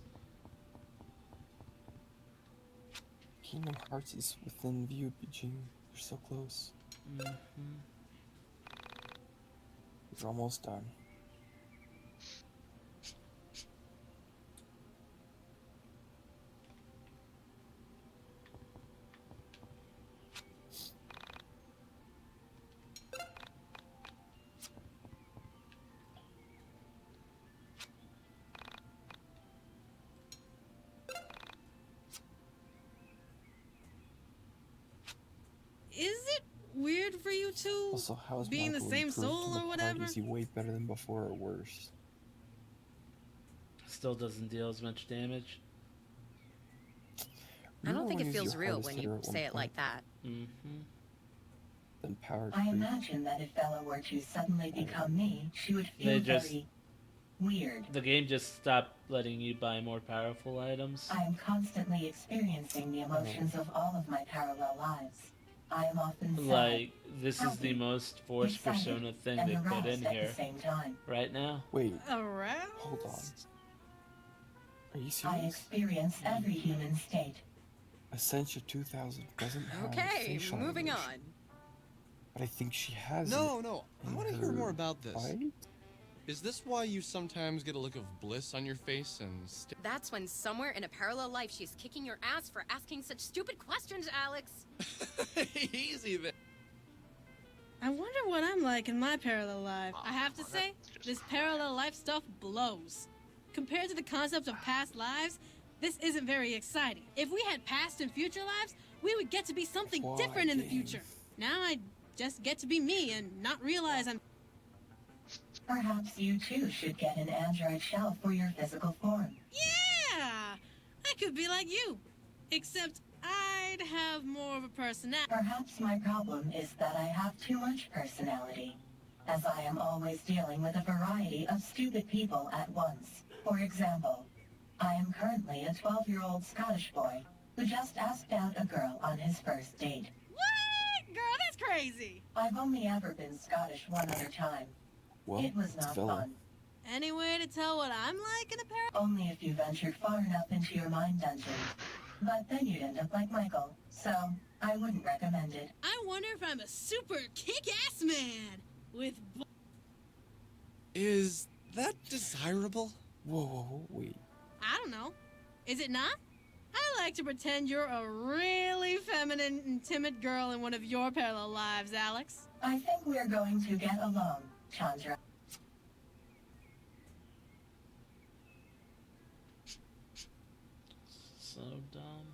Kingdom Hearts is within view, Eugene. You're so close. You're almost done. Is it weird for you two Also, how is being the Michael same improved soul from the or whatever? party? Is he way better than before or worse? Still doesn't deal as much damage. I don't think it Remember when feels your real hardest when hitter you at one say it point? like that. Then powered I creep. imagine that if Bella were to suddenly become me, she would They feel just- very weird. The game just stopped letting you buy more powerful items. I am constantly experiencing the emotions of all of my parallel lives. I am often sad, Like, this is the happy, most forced excited, Persona thing and they put in aroused at here the same time. right now. Wait, Around? hold on. Are you I serious? experience every human state. Essentia 2000 doesn't have Okay, facial moving animation, on. but I think she has No, it no. I in want to hear her more about this. bite? Is this why you sometimes get a look of bliss on your face and That's when somewhere in a parallel life she's kicking your ass for asking such stupid questions, Alex. Easy then. I wonder what I'm like in my parallel life. I have to say, this parallel life stuff blows. Compared to the concept of past lives, this isn't very exciting. If we had past and future lives, we would get to be something different in the future. Now I just get to be me and not realize I'm... Perhaps you too should get an android shell for your physical form. Yeah! I could be like you. Except I'd have more of a personality. Perhaps my problem is that I have too much personality, as I am always dealing with a variety of stupid people at once. For example, I am currently a 12-year-old Scottish boy who just asked out a girl on his first date. What? Girl, that's crazy. I've only ever been Scottish one other time. Well, It was it's not Villa. fun. Any way to tell what I'm like in a Only if you ventured far enough into your mind dungeon. But then you'd end up like Michael, so I wouldn't recommend it. I wonder if I'm a super kick-ass man with... Is that desirable? Whoa, wait. I don't know. Is it not? I like to pretend you're a really feminine and timid girl in one of your parallel lives, Alex. I think we're going to get along, Chandra. So dumb.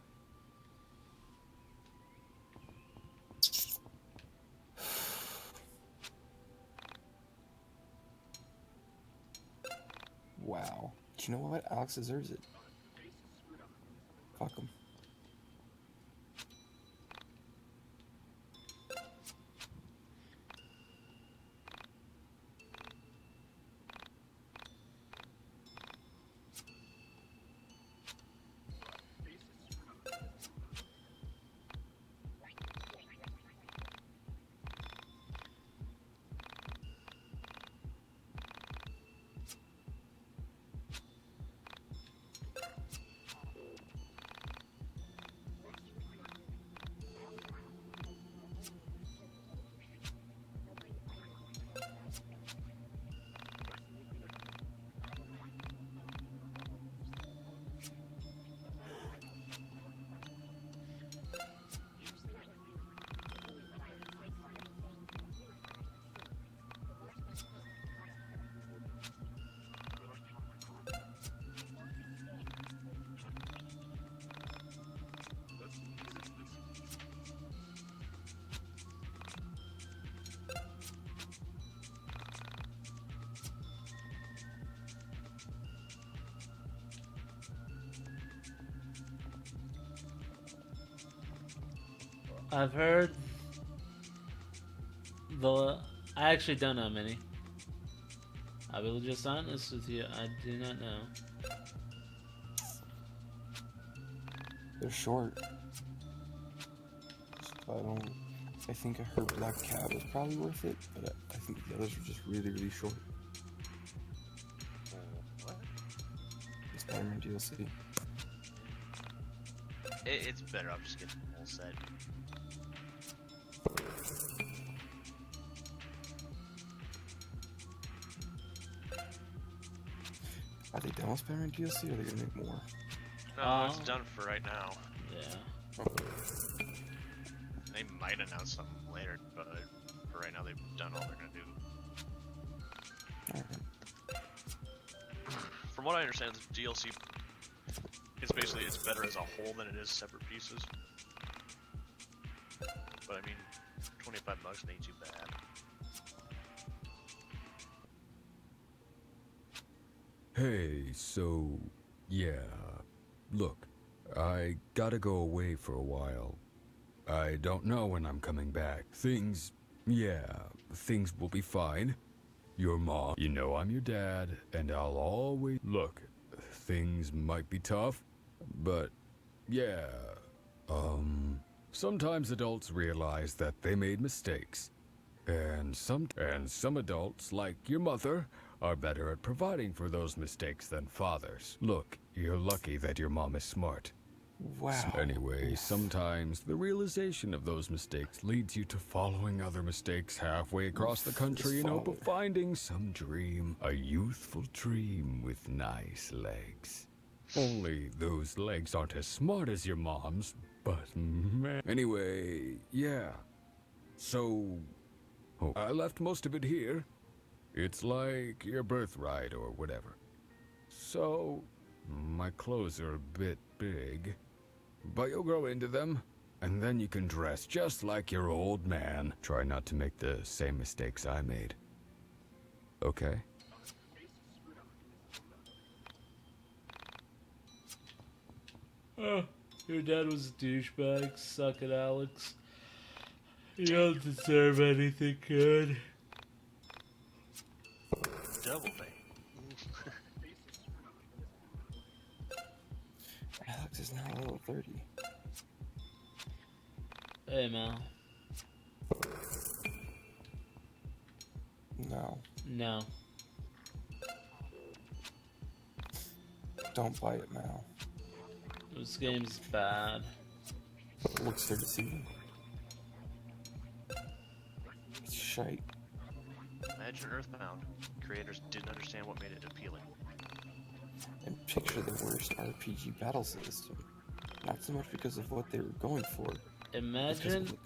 Wow. Do you know what? Alex deserves it. Fuck him. I've heard the. I actually don't know many. I will be just honest with you. I do not know. They're short. So I don't. I think I heard Black Cat was probably worth it, but I think the others were just really, really short. What? The Spider-Man DLC. It's better off just getting the whole set. Are they done with Spider-Man DLC, or are they gonna make more? No, it's done for right now. Yeah. They might announce something later, but for right now, they've done all they're gonna do. From what I understand, the DLC, it's basically it's better as a whole than it is separate pieces. But I mean, $25 ain't too bad. Hey, so, yeah, look, I gotta go away for a while. I don't know when I'm coming back. Things will be fine. Your mom, you know I'm your dad, and I'll always... Look, things might be tough, but, yeah, sometimes adults realize that they made mistakes. And some adults, like your mother, are better at providing for those mistakes than fathers. Look, you're lucky that your mom is smart. Wow. Anyway, sometimes the realization of those mistakes leads you to following other mistakes halfway across the country in hope of finding some dream. A youthful dream with nice legs. Only those legs aren't as smart as your mom's, but man. Anyway, yeah. So, I left most of it here. It's like your birthright or whatever. So, my clothes are a bit big, but you'll grow into them, and then you can dress just like your old man. Try not to make the same mistakes I made. Okay? Oh, your dad was a douchebag. Suck it, Alex. You don't deserve anything good. Double thing. Alex is now level 30. Hey, Mal. No. No. Don't buy it, Mal. This game's bad. It looks so deceiving. It's shite. Imagine Earthbound. Creators didn't understand what made it appealing. And picture the worst RPG battle system. Not so much because of what they were going for. Imagine because of what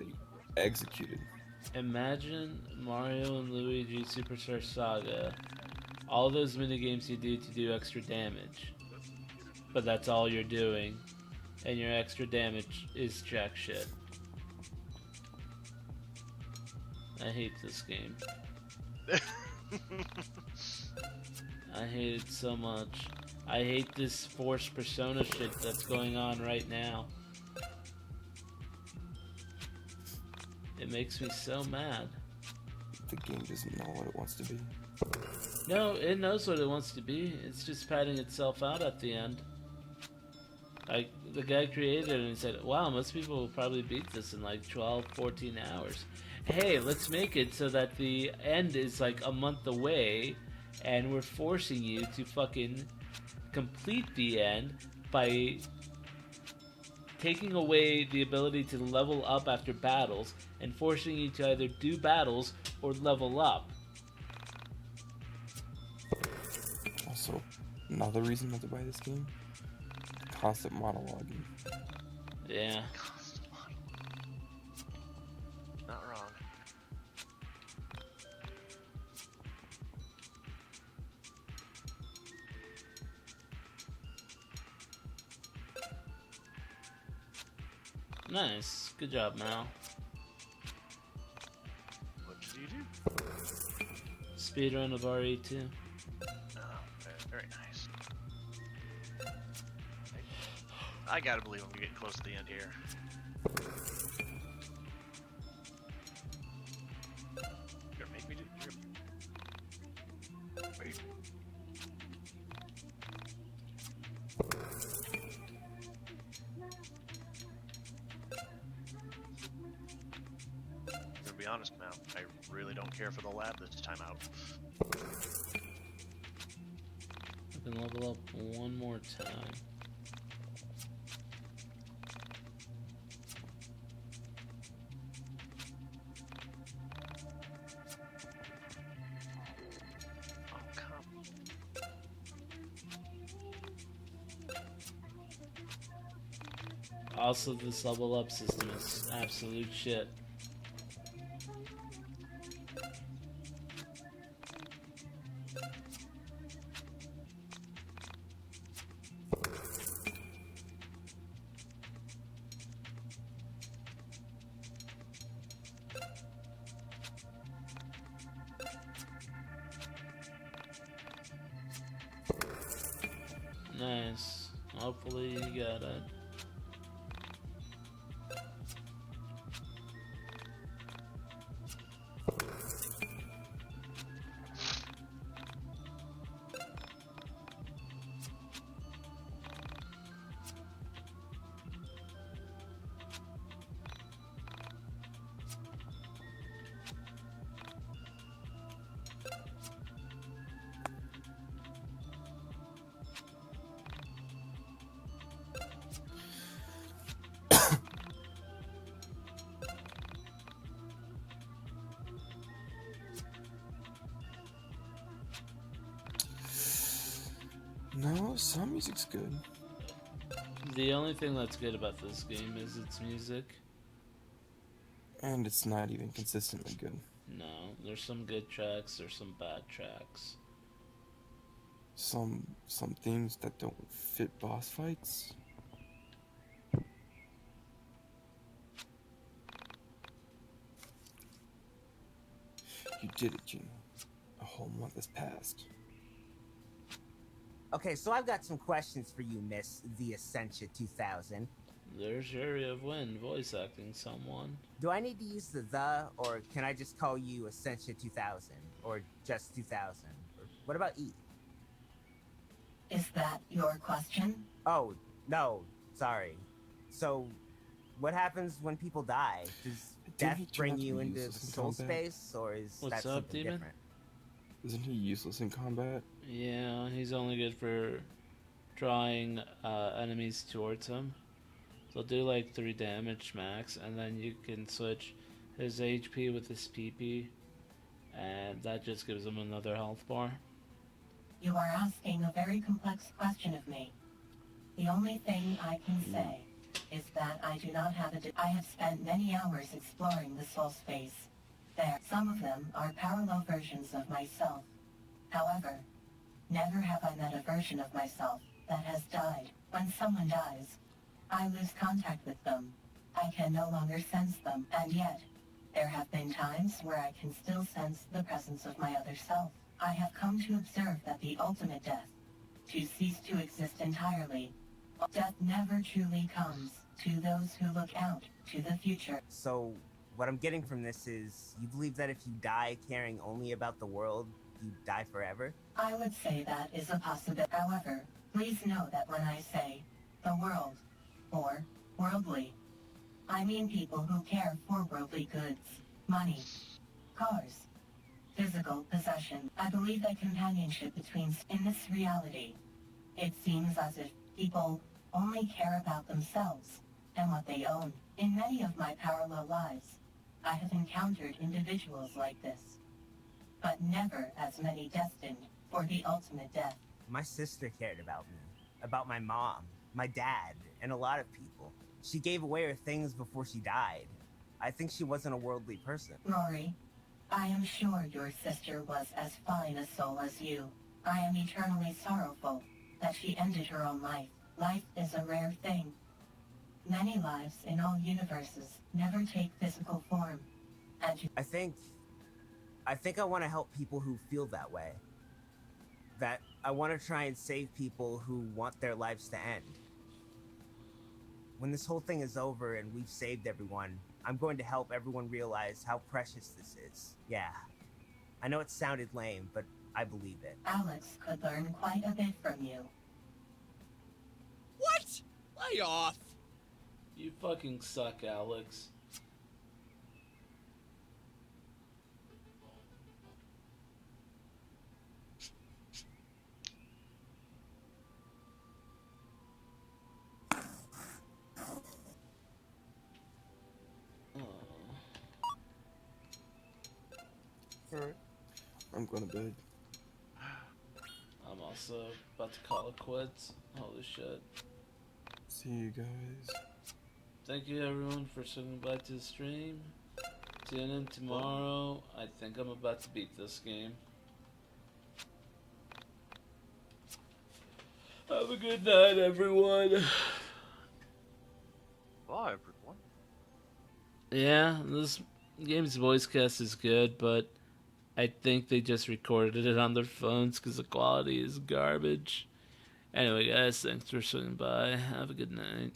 they executed. Imagine Mario and Luigi Superstar Saga. All those minigames you do extra damage. But that's all you're doing. And your extra damage is jack shit. I hate this game. I hate it so much. I hate this forced persona shit that's going on right now. It makes me so mad. The game doesn't know what it wants to be. No, it knows what it wants to be. It's just padding itself out at the end. Like, the guy created it and he said, wow, most people will probably beat this in like 12, 14 hours. Hey, let's make it so that the end is like a month away and we're forcing you to fucking complete the end by taking away the ability to level up after battles and forcing you to either do battles or level up. Also, another reason not to buy this game, constant monologuing. Yeah. Not wrong. Nice. Good job, Mal. What did you do? Speedrun of RE2. Oh, very nice. I gotta believe I'm getting close to the end here. You're gonna make me do. Wait. To be honest, man, I really don't care for the lab this time out. I can level up one more time. Also, this level up system is absolute shit. Nice. Hopefully you got it. No, some music's good. The only thing that's good about this game is its music. And it's not even consistently good. No, there's some good tracks, there's some bad tracks. Some themes that don't fit boss fights. You did it, Gene. A whole month has passed. Okay, so I've got some questions for you, Miss the Essentia 2000. There's Area of Wind voice acting someone. Do I need to use the, or can I just call you Essentia 2000? Or just 2000? Or what about E? Is that your question? Oh, no, sorry. So, what happens when people die? Does death bring you into soul space, or is that something different? Isn't he useless in combat? Yeah, he's only good for drawing enemies towards him. So do like 3 damage max, and then you can switch his HP with his PP, and that just gives him another health bar. You are asking a very complex question of me. The only thing I can say is that I do not have I have spent many hours exploring the soul space. Some of them are parallel versions of myself. However, never have I met a version of myself that has died. When someone dies, I lose contact with them. I can no longer sense them, and yet, there have been times where I can still sense the presence of my other self. I have come to observe that the ultimate death, to cease to exist entirely, death never truly comes to those who look out to the future. So, what I'm getting from this is, you believe that if you die caring only about the world, you die forever? I would say that is a possibility. However, please know that when I say the world, or worldly, I mean people who care for worldly goods, money, cars, physical possession. I believe that companionship between in this reality, it seems as if people only care about themselves and what they own. In many of my parallel lives, I have encountered individuals like this, but never as many destined for the ultimate death. My sister cared about me, about my mom, my dad, and a lot of people. She gave away her things before she died. I think she wasn't a worldly person. Rory, I am sure your sister was as fine a soul as you. I am eternally sorrowful that she ended her own life. Life is a rare thing. Many lives in all universes never take physical form. And I think I want to help people who feel that way. That I want to try and save people who want their lives to end. When this whole thing is over and we've saved everyone, I'm going to help everyone realize how precious this is. Yeah. I know it sounded lame, but I believe it. Alex could learn quite a bit from you. What? Lay off. You fucking suck, Alex. Alright. I'm going to bed. I'm also about to call it quits. Holy shit. See you guys. Thank you everyone for swinging by to the stream. Tune in tomorrow. I think I'm about to beat this game. Have a good night, everyone. Bye, everyone. Yeah, this game's voice cast is good, but I think they just recorded it on their phones because the quality is garbage. Anyway, guys, thanks for swinging by. Have a good night.